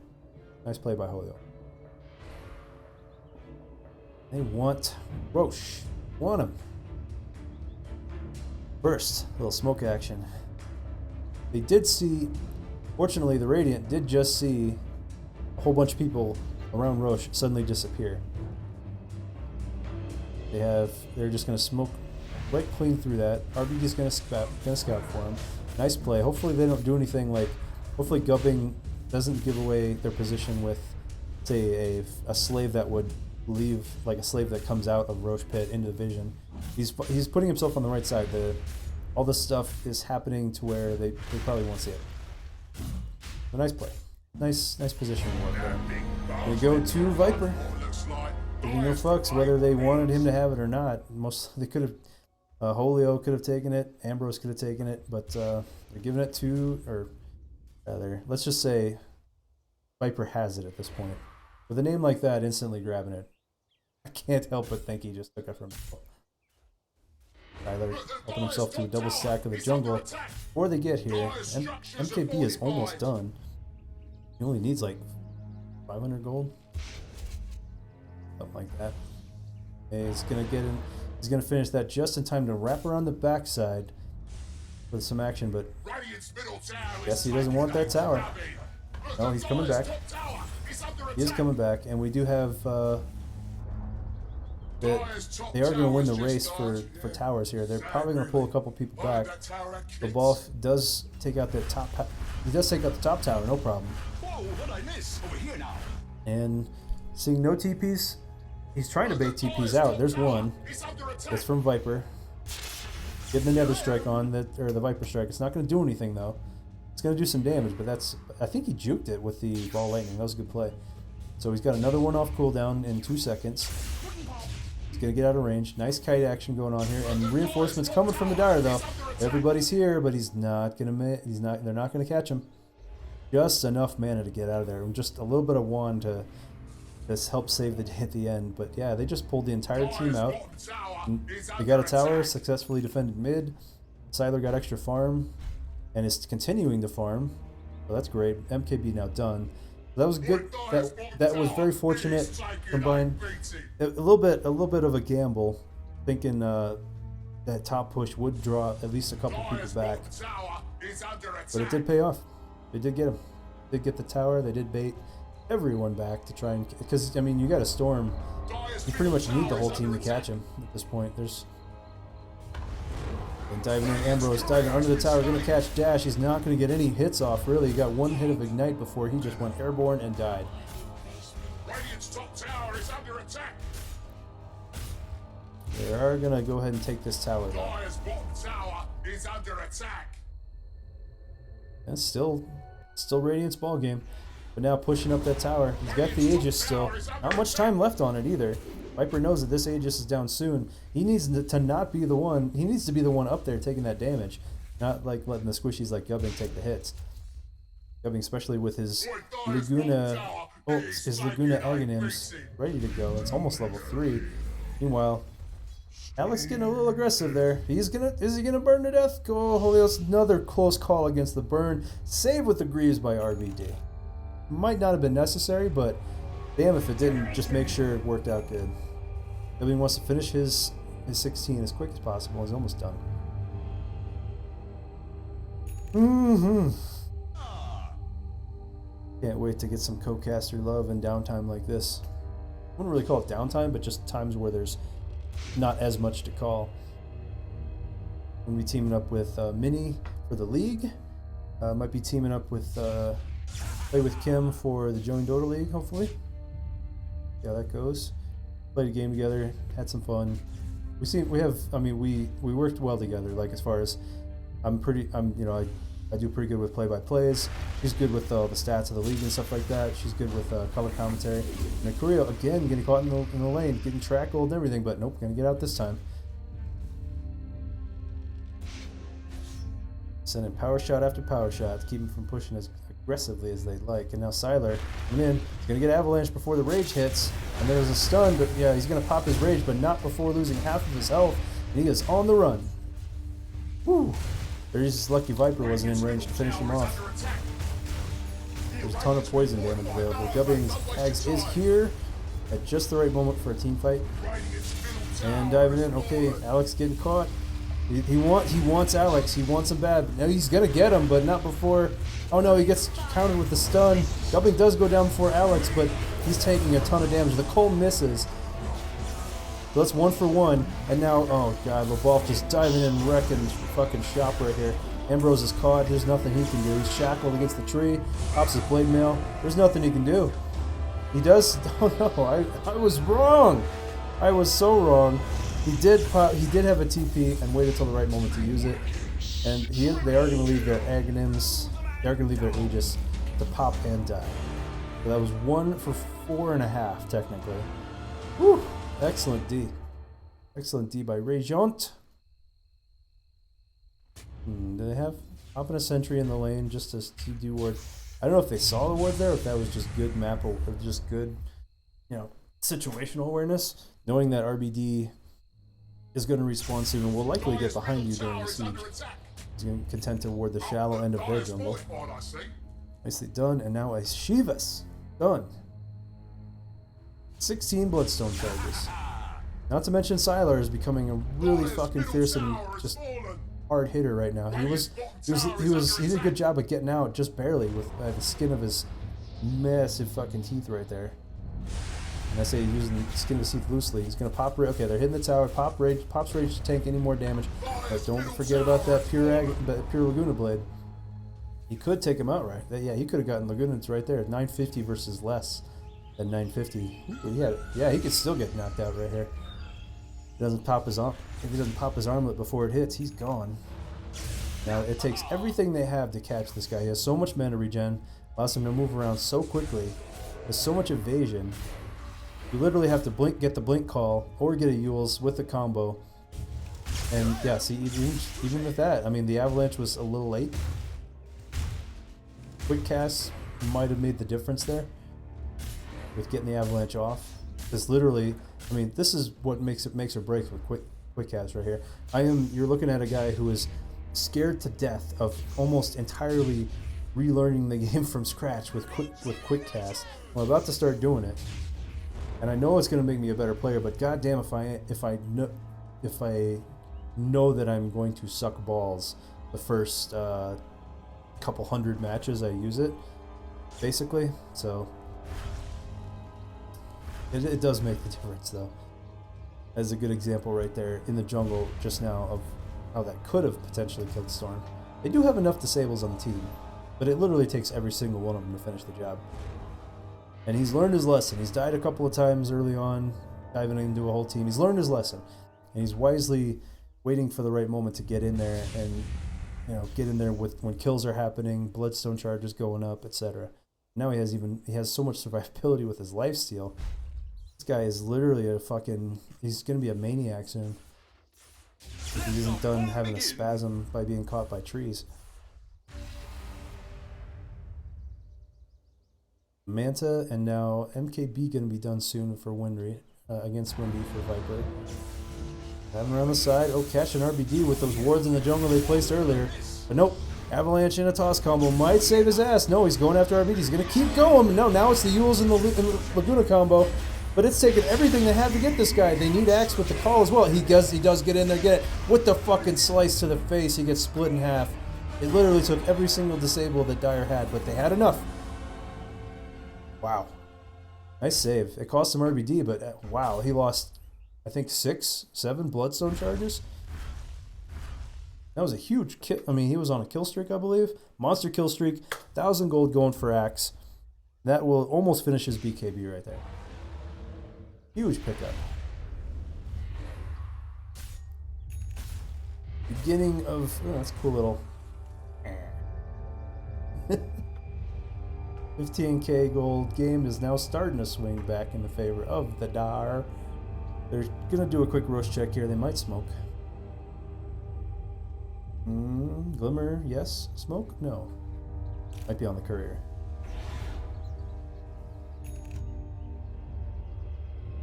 Nice play by Julio. They want Roche. Want him. Burst. Little smoke action. They did see... Fortunately, the Radiant did just see a whole bunch of people around Roche suddenly disappear. They're just going to smoke right clean through that. RBG's going to scout for him. Nice play. Hopefully they don't do anything like... Hopefully Gubbing doesn't give away their position with, say, a slave that would leave, like a slave that comes out of Roche Pit into the vision. He's putting himself on the right side. All this stuff is happening to where they probably won't see it. A nice play. Nice position work there. We go to Viper. Giving no fucks whether they wanted him to have it or not. They could have... Julio could have taken it. Ambrose could have taken it. But they're giving it to... Or rather, let's just say Viper has it at this point. With a name like that, instantly grabbing it. I can't help but think he just took it from himself. Tyler helping himself to a double stack of the jungle before they get here. And MKB is almost done. He only needs like 500 gold. Something like that. And he's gonna get in. He's gonna finish that just in time to wrap around the backside with some action, but guess he doesn't want that tower. No, he's coming back. He is coming back, and we do have that they are going to win the race for towers here. They're probably going to pull a couple people back. The ball does take out the top. He does take out the top tower, no problem. And seeing no TPs, he's trying to bait TPs out. There's one. It's from Viper. Getting the Nether Strike on that, or the Viper Strike. It's not going to do anything though. It's going to do some damage, but that's. I think he juked it with the ball lightning. That was a good play. So he's got another one off cooldown in 2 seconds. He's going to get out of range. Nice kite action going on here, and reinforcements coming from the Dire though. Everybody's here, but he's not going to. They're not going to catch him. Just enough mana to get out of there, and just a little bit of wand to help save the day at the end. But yeah, they just pulled the entire team out. They got a tower, successfully defended mid. Siler got extra farm, and is continuing to farm. So that's great. MKB now done. That was good. That was very fortunate. Combined a little bit of a gamble, thinking that top push would draw at least a couple people back. But it did pay off. They did get him. They did get the tower. They did bait everyone back to try and, because I mean you got a storm. You pretty much need the whole team to catch him at this point. There's. And diving in, Ambrose diving under the tower, going to catch Dash. He's not going to get any hits off, really. He got one hit of Ignite before he just went airborne and died. They are going to go ahead and take this tower, though. That's still Radiant's ball game. But now pushing up that tower. He's got the Aegis still. Not much time left on it, either. Viper knows that this Aegis is down soon. He needs to not be the one. He needs to be the one up there taking that damage, not like letting the squishies like Gubbing take the hits. Gubbing, especially with his Laguna, his Laguna Aghanims ready to go. It's almost level 3. Meanwhile, Alex getting a little aggressive there. Is he gonna burn to death? Oh, Julio's another close call against the burn. Save with the Greaves by RBD. Might not have been necessary, but damn if it didn't. Just make sure it worked out good. Gubbing wants to finish his 16 as quick as possible. He's almost done. Can't wait to get some co-caster love and downtime like this. I wouldn't really call it downtime, but just times where there's not as much to call. I'm going to be teaming up with Mini for the league. Might be teaming up with Play with Kim for the Join Dota League, hopefully. Yeah, that goes. Played a game together, had some fun. We worked well together. Like as far as I do pretty good with play-by-plays. She's good with the stats of the league and stuff like that. She's good with color commentary. And Korea again getting caught in the lane, getting trackled and everything, but nope, gonna get out this time. Sending power shot after power shot to keep him from pushing as aggressively as they like. And now Siler coming in. He's going to get avalanche before the rage hits. And there's a stun, but yeah, he's going to pop his rage, but not before losing half of his health. And he is on the run. Woo! There's lucky Viper wasn't in range to finish him off. There's a ton of poison damage available. Gubbing's tags is here at just the right moment for a team fight. And diving in. Okay, Alex getting caught. He wants Alex. He wants him bad. Now he's gonna get him, but not before. Oh no, he gets countered with the stun. Gubbing does go down before Alex, but he's taking a ton of damage. The Cole misses. So that's 1 for 1. And now, oh god, LeBoff just diving in, wrecking fucking shop right here. Ambrose is caught. There's nothing he can do. He's shackled against the tree. Pops his blade mail. There's nothing he can do. He does. Oh no, I was wrong. I was so wrong. He did have a TP and waited till the right moment to use it. And they are going to leave their Aghanims, they are going to leave their Aegis to pop and die. So that was 1 for 4.5 technically. Whew, excellent D. Excellent D by Radiant. Do they have popping a sentry in the lane just to do ward? I don't know if they saw the ward there or if that was just good map or just good, situational awareness. Knowing that RBD is going to respawn soon and will likely get behind you during the siege. He's going to content to ward the shallow end of their jungle. Nicely done, and now a Shivas. Done. 16 Bloodstone charges. Not to mention Sylar is becoming a really fucking fearsome, just hard hitter right now. He did a good job of getting out, just barely, with the skin of his massive fucking teeth right there. And I say using the skin of his teeth loosely. He's gonna pop rage. Okay, they're hitting the tower. Pops rage to tank any more damage. But don't forget about that pure Laguna blade. He could take him out right. Yeah, he could have gotten Lagunas right there. 950 versus less than 950. Yeah, he could still get knocked out right here. If he doesn't pop his armlet before it hits, he's gone. Now it takes everything they have to catch this guy. He has so much mana regen, allows him to move around so quickly. There's so much evasion. You literally have to get the blink call or get a Yule's with the combo. And yeah, see, even with that, I mean, the avalanche was a little late. Quick cast might have made the difference there with getting the avalanche off. Because literally, I mean, this is what makes or breaks with quick cast right here. You're looking at a guy who is scared to death of almost entirely relearning the game from scratch with quick cast. I'm about to start doing it. And I know it's going to make me a better player, but goddamn, if I know that I'm going to suck balls the first couple hundred matches I use it, basically. So it does make the difference, though. As a good example right there in the jungle just now of how that could have potentially killed Storm. They do have enough disables on the team, but it literally takes every single one of them to finish the job. And he's learned his lesson. He's died a couple of times early on, diving into a whole team. He's learned his lesson. And he's wisely waiting for the right moment to get in there and, get in there with when kills are happening, bloodstone charges going up, etc. Now he has so much survivability with his lifesteal. This guy is literally he's going to be a maniac soon. If he isn't done having a spasm by being caught by trees. Manta, and now MKB going to be done soon for against Windy for Viper. Have him around the side. Oh, catch an RBD with those wards in the jungle they placed earlier. But nope, avalanche and a toss combo might save his ass. No, he's going after RBD. He's going to keep going. No, now it's the Yules and the Laguna combo. But it's taken everything they have to get this guy. They need Axe with the call as well. He does get in there, get it. With the fucking slice to the face, he gets split in half. It literally took every single disable that Dire had, but they had enough. Wow. Nice save. It cost him RBD, but wow, he lost, I think, 7 bloodstone charges. That was a huge kill. I mean, he was on a kill streak, I believe. Monster kill streak. 1,000 gold going for Axe. That will almost finish his BKB right there. Huge pickup. Beginning of... Oh, that's a cool little... 15k gold game is now starting to swing back in the favor of the Dar. They're going to do a quick roast check here. They might smoke. Glimmer, yes. Smoke? No. Might be on the courier.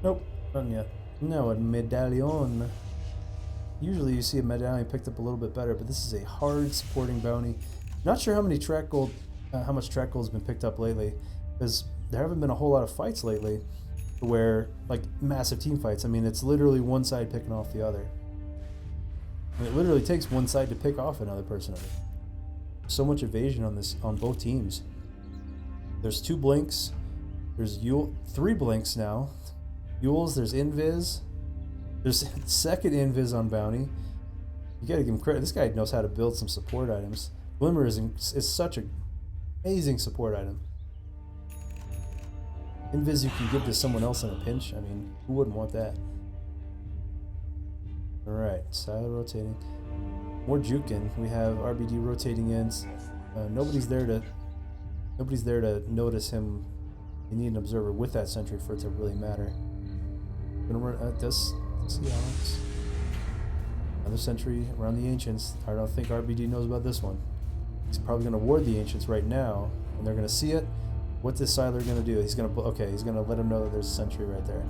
Nope, not yet. No, a medallion. Usually you see a medallion picked up a little bit better, but this is a hard supporting bounty. Not sure how many track gold, how much track gold has been picked up lately, because there haven't been a whole lot of fights lately where, like, massive team fights. I mean, it's literally one side picking off the other. And it literally takes one side to pick off another person. So much evasion on this, on both teams. There's 2 blinks. There's 3 blinks now. Yules, there's invis. There's second invis on bounty. You gotta give him credit. This guy knows how to build some support items. Glimmer is such an amazing support item. Invis you can give to someone else in a pinch. I mean, who wouldn't want that? Alright, silo rotating. More juking. We have RBD rotating in. Nobody's there to notice him. You need an observer with that sentry for it to really matter. Gonna run does see Alex. Another sentry around the ancients. I don't think RBD knows about this one. He's probably gonna ward the ancients right now, and they're gonna see it. What's this Siler gonna do? He's gonna he's gonna let him know that there's a sentry right there.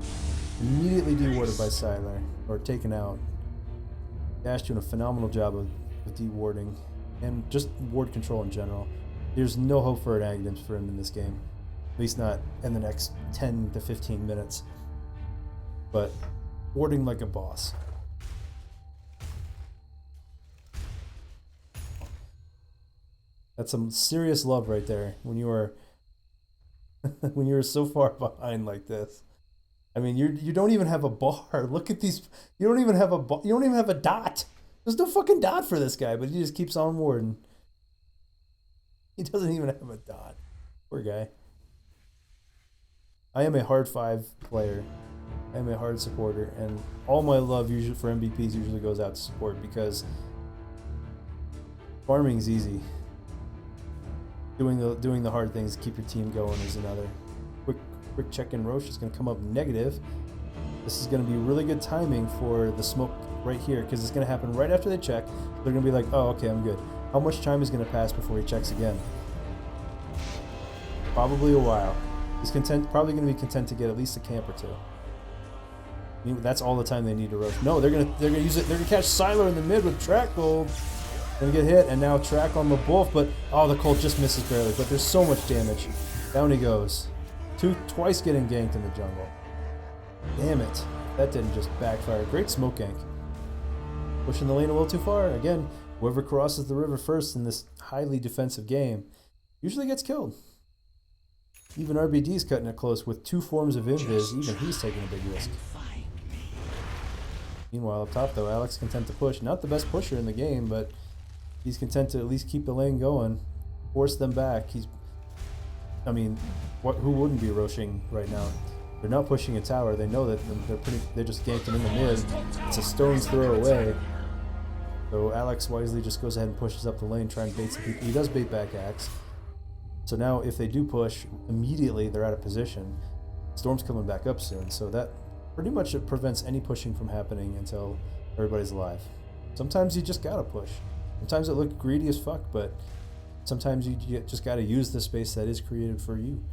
Immediately dewarded by Siler, or taken out. Dash doing a phenomenal job of dewarding and just ward control in general. There's no hope for an Aghanim for him in this game, at least not in the next 10 to 15 minutes. But warding like a boss. That's some serious love right there when you are when you're so far behind like this. I mean, you don't even have a bar. Look at these. You don't even have a bar. You don't even have a dot. There's no fucking dot for this guy, but he just keeps on warding. He doesn't even have a dot. Poor guy. I am a hard 5 player. I am a hard supporter, and all my love usually for MVPs usually goes out to support because farming is easy. Doing the hard things to keep your team going is another. Quick check in Roche is going to come up negative. This is going to be really good timing for the smoke right here because it's going to happen right after they check. They're going to be like, oh, okay, I'm good. How much time is going to pass before he checks again? Probably a while. He's probably going to be content to get at least a camp or 2. I mean, that's all the time they need to rush. No, they're gonna use it. They're gonna catch Siler in the mid with track gold. Gonna get hit, and now track on the Wolf, but oh, the Colt just misses barely. But there's so much damage. Down he goes. Twice getting ganked in the jungle. Damn it. That didn't just backfire. Great smoke gank. Pushing the lane a little too far. Again, whoever crosses the river first in this highly defensive game usually gets killed. Even RBD's cutting it close with 2 forms of invis. Even he's taking a big risk. Meanwhile, up top though, Alex content to push. Not the best pusher in the game, but he's content to at least keep the lane going. Force them back. I mean, who wouldn't be rushing right now? They're not pushing a tower. They know that they just ganked him in the mid. It's a stone's throw away. So Alex wisely just goes ahead and pushes up the lane, trying to bait some people. He does bait back Axe. So now if they do push, immediately they're out of position. Storm's coming back up soon, so that pretty much it prevents any pushing from happening until everybody's alive. Sometimes you just gotta push. Sometimes it looks greedy as fuck, but sometimes you just gotta use the space that is created for you.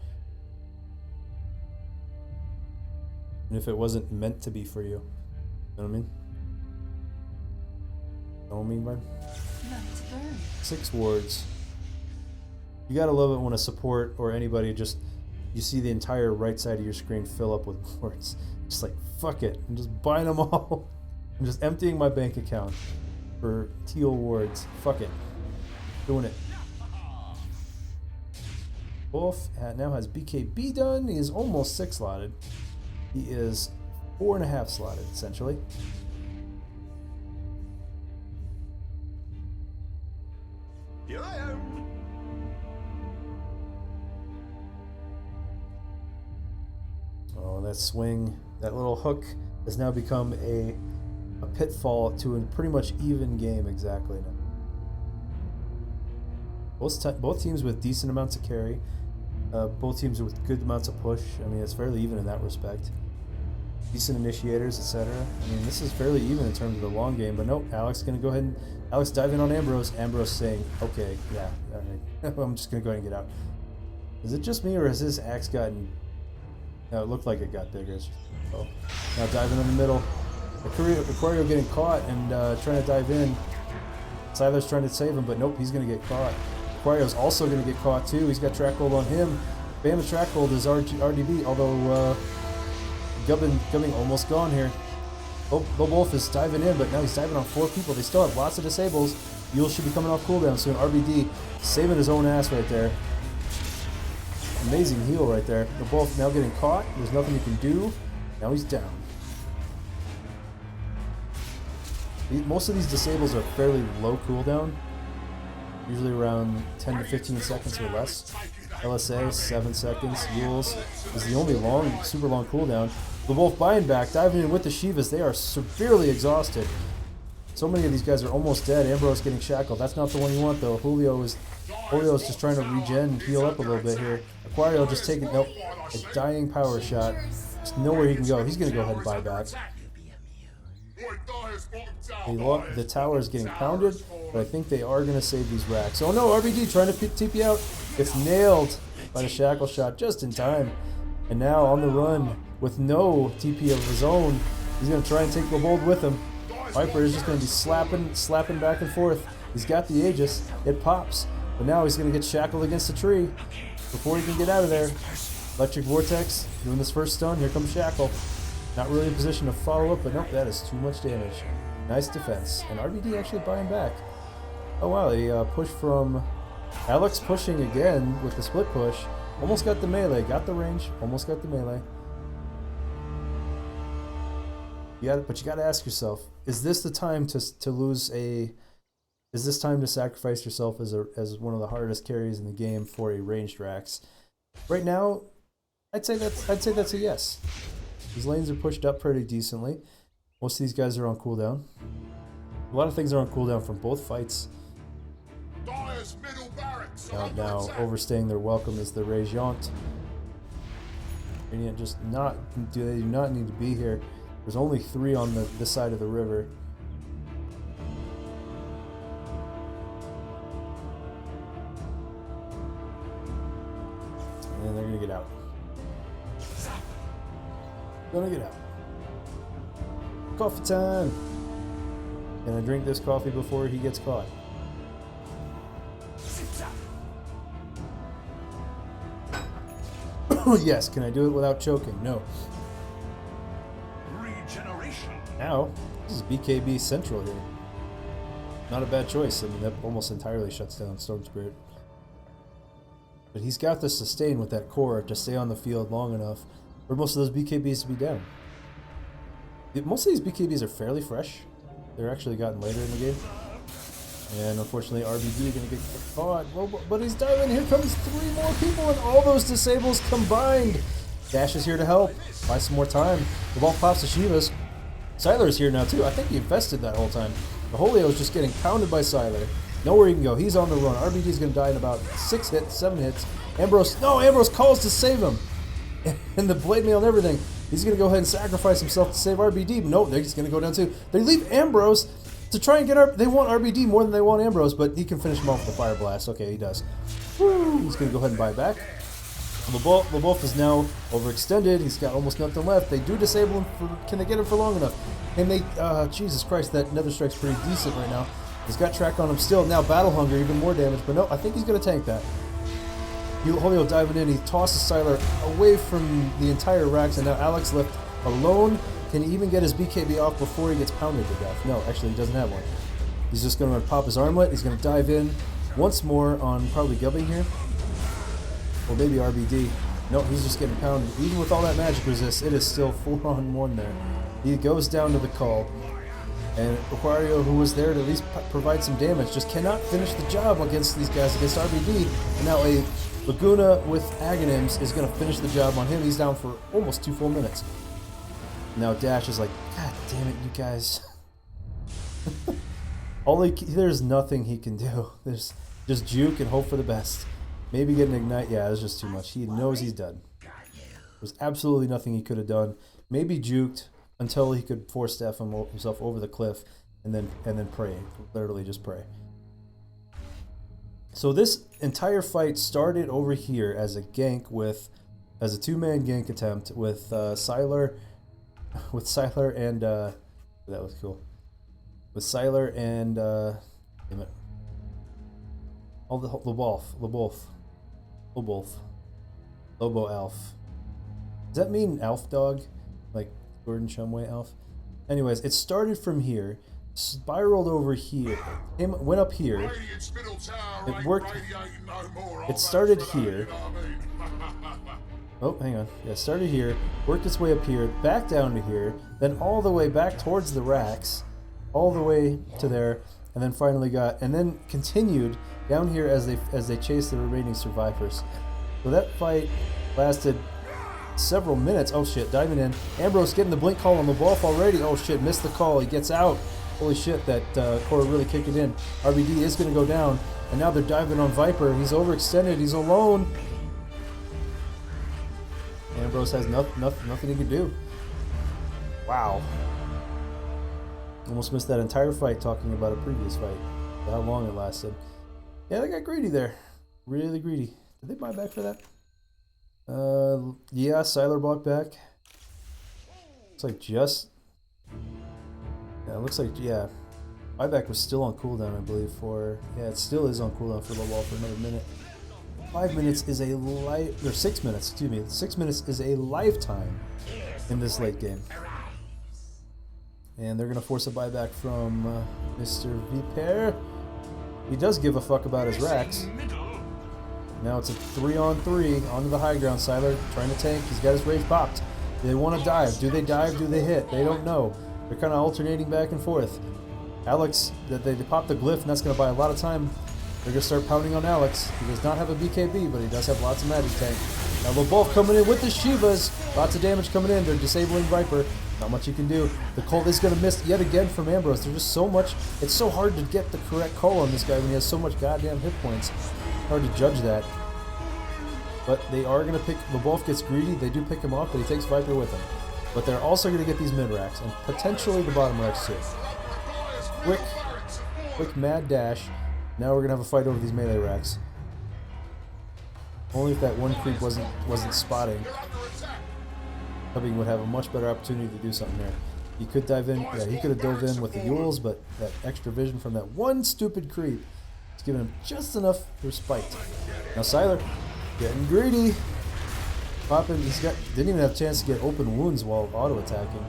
And if it wasn't meant to be for you, you know what I mean? You know what I mean, man? 6 wards. You gotta love it when a support or anybody just, you see the entire right side of your screen fill up with wards. Just like, fuck it, I'm just buying them all. I'm just emptying my bank account for teal wards. Fuck it. Doing it. Wolf now has BKB done. He is almost 6 slotted. He is 4.5 slotted, essentially. Here I am. Oh, that swing, that little hook has now become a pitfall to a pretty much even game exactly now. Both teams with decent amounts of carry. Both teams with good amounts of push. I mean, it's fairly even in that respect. Decent initiators, etc. I mean, this is fairly even in terms of the long game, but nope, Alex is going to go ahead and Alex dive in on Ambrose. Ambrose saying, okay, yeah, all right. I'm just going to go ahead and get out. Is it just me, or has his axe gotten... No, it looked like it got bigger. Oh, now diving in the middle. Aquario getting caught and trying to dive in. Siler's trying to save him, but nope, he's going to get caught. Aquario's also going to get caught too. He's got track hold on him. Bam, the track hold is RDB, although Gubbin almost gone here. Wolf is diving in, but now he's diving on 4 people. They still have lots of disables. Yule should be coming off cooldown soon. RBD saving his own ass right there. Amazing heal right there. The Wolf now getting caught. There's nothing he can do. Now he's down. Most of these disables are fairly low cooldown. Usually around 10 to 15 seconds or less. LSA, 7 seconds. Yule's is the only super long cooldown. The Wolf buying back, diving in with the Shivas. They are severely exhausted. So many of these guys are almost dead. Ambrose getting shackled. That's not the one you want though. Julio's just trying to regen and heal up a little bit here. Aquario just taking, nope, a dying power shot. There's nowhere he can go. He's going to go ahead and buy back. The tower is getting pounded, but I think they are going to save these racks. Oh no, RBD trying to TP out. It's nailed by the shackle shot just in time. And now on the run with no TP of his own, he's going to try and take the bold with him. Viper is just going to be slapping back and forth. He's got the Aegis. It pops. But now he's going to get shackled against a tree before he can get out of there. Electric Vortex doing this first stun. Here comes Shackle. Not really in position to follow up, but nope, that is too much damage. Nice defense. And RBD actually buying back. Oh wow, a push from Alex pushing again with the split push. Almost got the melee, got the range, almost got the melee. But you got to ask yourself, is this the time to lose a... Is this time to sacrifice yourself as one of the hardest carries in the game for a ranged Rax? Right now, I'd say that's a yes. These lanes are pushed up pretty decently. Most of these guys are on cooldown. A lot of things are on cooldown from both fights. Now overstaying their welcome is the Radiant. Radiant just they do not need to be here. There's only 3 on this side of the river. And they're gonna get out. Gonna get out. Coffee time! Can I drink this coffee before he gets caught? Yes, can I do it without choking? No. Regeneration. Now, this is BKB Central here. Not a bad choice. I mean, that almost entirely shuts down Storm Spirit. But he's got the sustain with that core to stay on the field long enough for most of those BKBs to be down. Most of these BKBs are fairly fresh. They're actually gotten later in the game. And unfortunately, RBD going to get caught. Well, but he's diving. Here comes 3 more people, and all those disables combined. Dash is here to help. Buy some more time. The ball pops to Shivas. Siler is here now, too. I think he infested that whole time. The Holio is just getting pounded by Siler. Nowhere he can go. He's on the run. RBD is going to die in about 6 hits, 7 hits. Ambrose calls to save him. And the blade mail and everything. He's going to go ahead and sacrifice himself to save RBD. No, they're just going to go down too. They leave Ambrose to try and get they want RBD more than they want Ambrose, but he can finish him off with the Fire Blast. Okay, he does. Woo! He's going to go ahead and buy back. LeBoeuf is now overextended. He's got almost nothing left. They do disable him. Can they get him for long enough? And they... Jesus Christ, that Nether Strike's pretty decent right now. He's got track on him still. Now Battle Hunger, even more damage. But no, I think he's going to tank that. Julio diving in. He tosses Siler away from the entire Rax. And now Alex left alone. Can he even get his BKB off before he gets pounded to death? No, actually he doesn't have one. He's just going to pop his armlet. He's going to dive in once more on probably Gubbing here. Or maybe RBD. No, he's just getting pounded. Even with all that magic resist, it is still 4-on-1 there. He goes down to the call. And Aquario, who was there to at least provide some damage, just cannot finish the job against these guys, against RBD. And now a Laguna with Aghanims is going to finish the job on him. He's down for almost 2 full minutes. Now Dash is like, God damn it, you guys. There's nothing he can do. There's just juke and hope for the best. Maybe get an ignite. Yeah, it's just too much. He knows he's done. There's absolutely nothing he could have done. Maybe juked until he could force staff himself over the cliff, and then pray. Literally just pray. So this entire fight started over here as a gank as a 2-man gank attempt with Sylar and that was cool. With Sylar and damn it. All the Lobo Alf. Does that mean Alf dog? Like Gordon Shumway Alf? Anyways, it started from here, spiraled over here, went up here. It worked. It started here. Oh, hang on. Yeah, it started here, worked its way up here, back down to here, then all the way back towards the racks, all the way to there, and then finally and then continued down here as they chased the remaining survivors. So that fight lasted several minutes. Oh shit, diving in. Ambrose getting the blink call on the Wolf already. Oh shit, missed the call. He gets out. Holy shit, that core really kicked it in. RBD is going to go down, and now they're diving on Viper. He's overextended. He's alone. Ambrose has nothing he can do. Wow. Almost missed that entire fight talking about a previous fight. How long it lasted. Yeah, they got greedy there. Really greedy. Did they buy back for that? Yeah, Sylar bought back. Looks like just... Yeah, it looks like, yeah. Buyback was still on cooldown, I believe, for... Yeah, it still is on cooldown for the wall for another minute. 5 minutes is a or 6 minutes, excuse me. 6 minutes is a lifetime in this late game. And they're going to force a buyback from Mr. Viper. He does give a fuck about his racks. Now it's a 3-on-3 onto the high ground. Sylar trying to tank. He's got his rage popped. Do they want to dive? Do they dive? Do they hit? They don't know. They're kind of alternating back and forth. Alex, they pop the glyph, and that's going to buy a lot of time. They're going to start pounding on Alex. He does not have a BKB, but he does have lots of magic tank. Now the Wolf coming in with the Shivas. Lots of damage coming in. They're disabling Viper. Not much you can do. The Colt is going to miss yet again from Ambrose. There's just so much. It's so hard to get the correct call on this guy when he has so much goddamn hit points. Hard to judge that. But they are going to pick... The Wolf gets greedy. They do pick him off, but he takes Viper with him. But they're also going to get these mid racks and potentially the bottom racks too. Quick mad dash. Now we're going to have a fight over these melee racks. Only if that one creep wasn't spotting. Hubbing would have a much better opportunity to do something there. He could dive in. Yeah, he could have dove in with the Yules, but that extra vision from that one stupid creep is giving him just enough respite. Now Sylar getting greedy. Popping. Didn't even have a chance to get open wounds while auto attacking.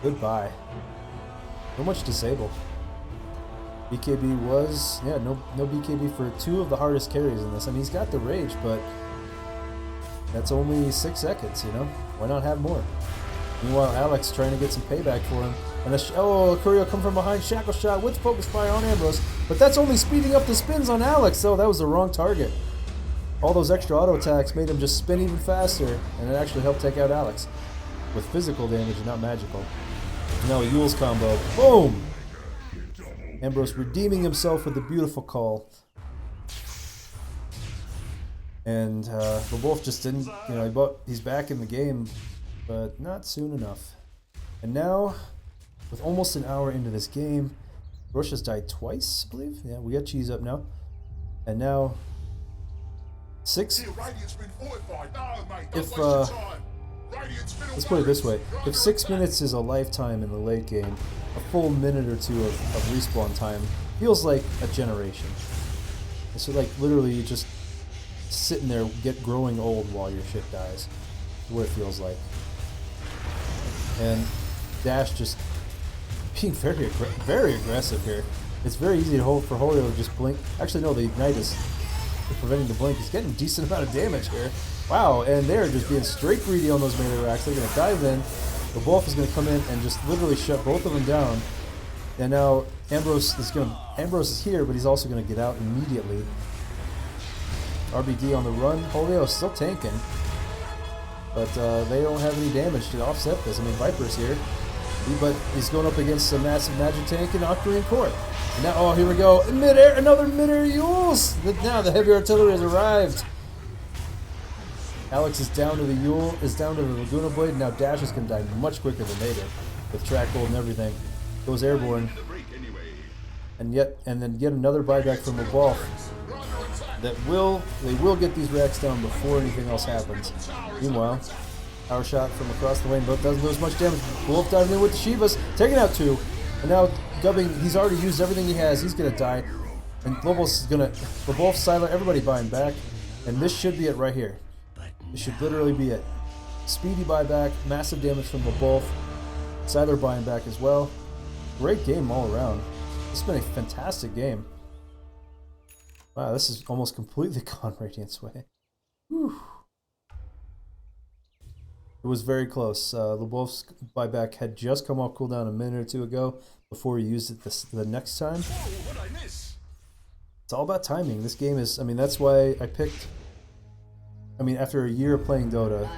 Goodbye. So much disable. BKB was, yeah, no BKB for 2 of the hardest carries in this. I mean, he's got the rage, but that's only 6 seconds, you know? Why not have more? Meanwhile, Alex trying to get some payback for him. And Curio come from behind, shackle shot with focus fire on Ambrose. But that's only speeding up the spins on Alex, so that was the wrong target. All those extra auto attacks made him just spin even faster, and it actually helped take out Alex. With physical damage and not magical. Now a Yule's combo. Boom! Ambrose redeeming himself with a beautiful call. And the Wolf just didn't, you know, he's back in the game, but not soon enough. And now, with almost an hour into this game, Rosh has died twice, I believe. Yeah, we got Cheese up now. And now, 6. If, let's put it this way. If 6 minutes is a lifetime in the late game, a full minute or 2 of respawn time feels like a generation. So like literally you just sitting there growing old while your shit dies. That's what it feels like. And Dash just being very aggressive here. It's very easy to hold for Holio to just blink. Actually no, the Ignite is preventing the blink. He's getting a decent amount of damage here. Wow, and they're just being straight greedy on those melee racks. They're going to dive in. The Wolf is going to come in and just literally shut both of them down. And now Ambrose is here, but he's also going to get out immediately. RBD on the run. Julio is still tanking. But they don't have any damage to offset this. I mean, Viper's here. But he's going up against a massive magic tank and Octarine Core. And now, oh, here we go. Mid-air, another mid-air Yules. Now the heavy artillery has arrived. Alex is down to the Yule, is down to the Laguna Blade. Now Dash is going to die much quicker than they did. With track gold and everything. Goes airborne. And then yet another buyback from the Wolf. They will get these racks down before anything else happens. Meanwhile, power shot from across the lane, but doesn't do as much damage. Wolf diving in with the Shivas, taking out 2. And now Gubbing, he's already used everything he has. He's gonna die. And Lobos is gonna, the Wolf, Siler, everybody buying back. And this should be it right here. This should literally be it. Speedy buyback, massive damage from the Wolf. Siler buying back as well. Great game all around. It's been a fantastic game. Wow, this is almost completely gone Radiant's way. Whew. It was very close. The Wolf's buyback had just come off cooldown a minute or 2 ago before he used it the next time. It's all about timing. This game is, I mean, that's why I picked, I mean, after a year of playing Dota,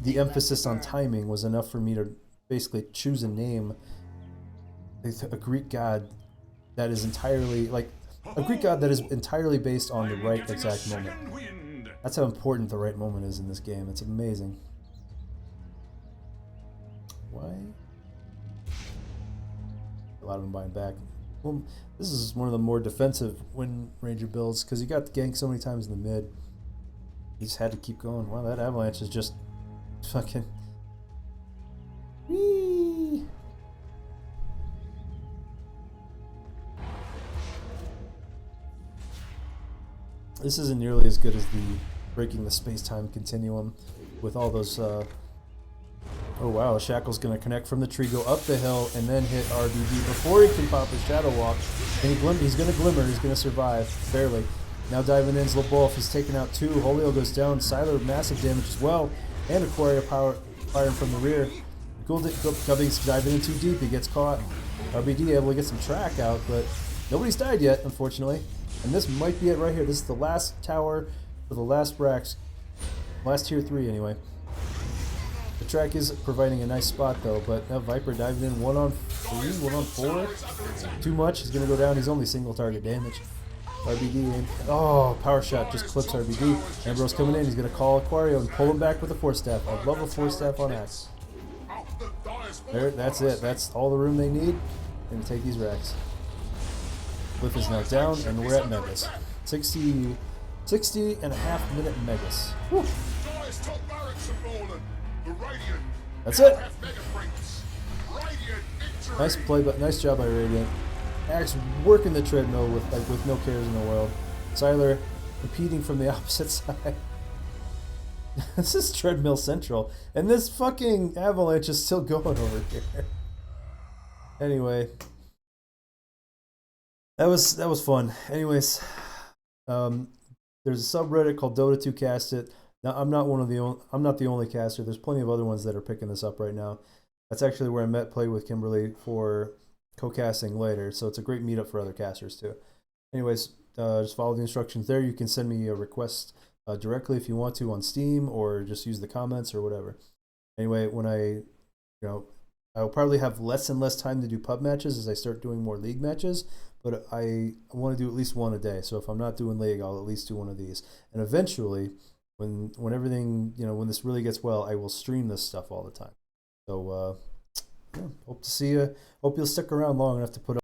the emphasis on timing was enough for me to basically choose a name, a Greek god that is entirely, like, a Greek god that is entirely based on the right exact moment. That's how important the right moment is in this game. It's amazing. Why? A lot of them buying back. Well, this is one of the more defensive Wind Ranger builds because you got the gank so many times in the mid. You just had to keep going. Wow, that avalanche is just fucking. Whee! This isn't nearly as good as the breaking the space-time continuum with all those. Oh wow, Shackle's gonna connect from the tree, go up the hill, and then hit RBD before he can pop his Shadow Walk. And he's gonna glimmer. He's gonna survive barely. Now diving in, Zlobov. He's taken out 2. Holio goes down. Siler massive damage as well, and Aquaria power firing from the rear. Gubbing's diving in too deep. He gets caught. RBD able to get some track out, but nobody's died yet, unfortunately. And this might be it right here. This is the last tower for the last racks. Last tier 3 anyway. The track is providing a nice spot though, but now Viper diving in 1-on-3, 1-on-4. Too much. He's going to go down. He's only single target damage. RBD in. Oh, power shot just clips RBD. Ambrose coming in. He's going to call Aquario and pull him back with a Force Staff. I love a Force Staff on Axe. There, that's it. That's all the room they need. Going to take these racks. Cliff is now down, and we're at Megas. 60 and a half minute Megas. Whew. That's it. Nice play, but nice job by Radiant. Axe working the treadmill with no cares in the world. Siler competing from the opposite side. This is treadmill central, and this fucking avalanche is still going over here. Anyway, that was fun. Anyways, there's a subreddit called Dota 2 Cast It. Now I'm not the only caster. There's plenty of other ones that are picking this up right now. That's actually where I played with Kimberly for co-casting later. So it's a great meetup for other casters too. Anyways, just follow the instructions there. You can send me a request directly if you want to on Steam, or just use the comments or whatever. Anyway, when I'll probably have less and less time to do pub matches as I start doing more league matches, but I want to do at least one a day. So if I'm not doing league, I'll at least do one of these. And eventually, when everything, when this really gets well, I will stream this stuff all the time. So yeah, hope to see you. Hope you'll stick around long enough to put up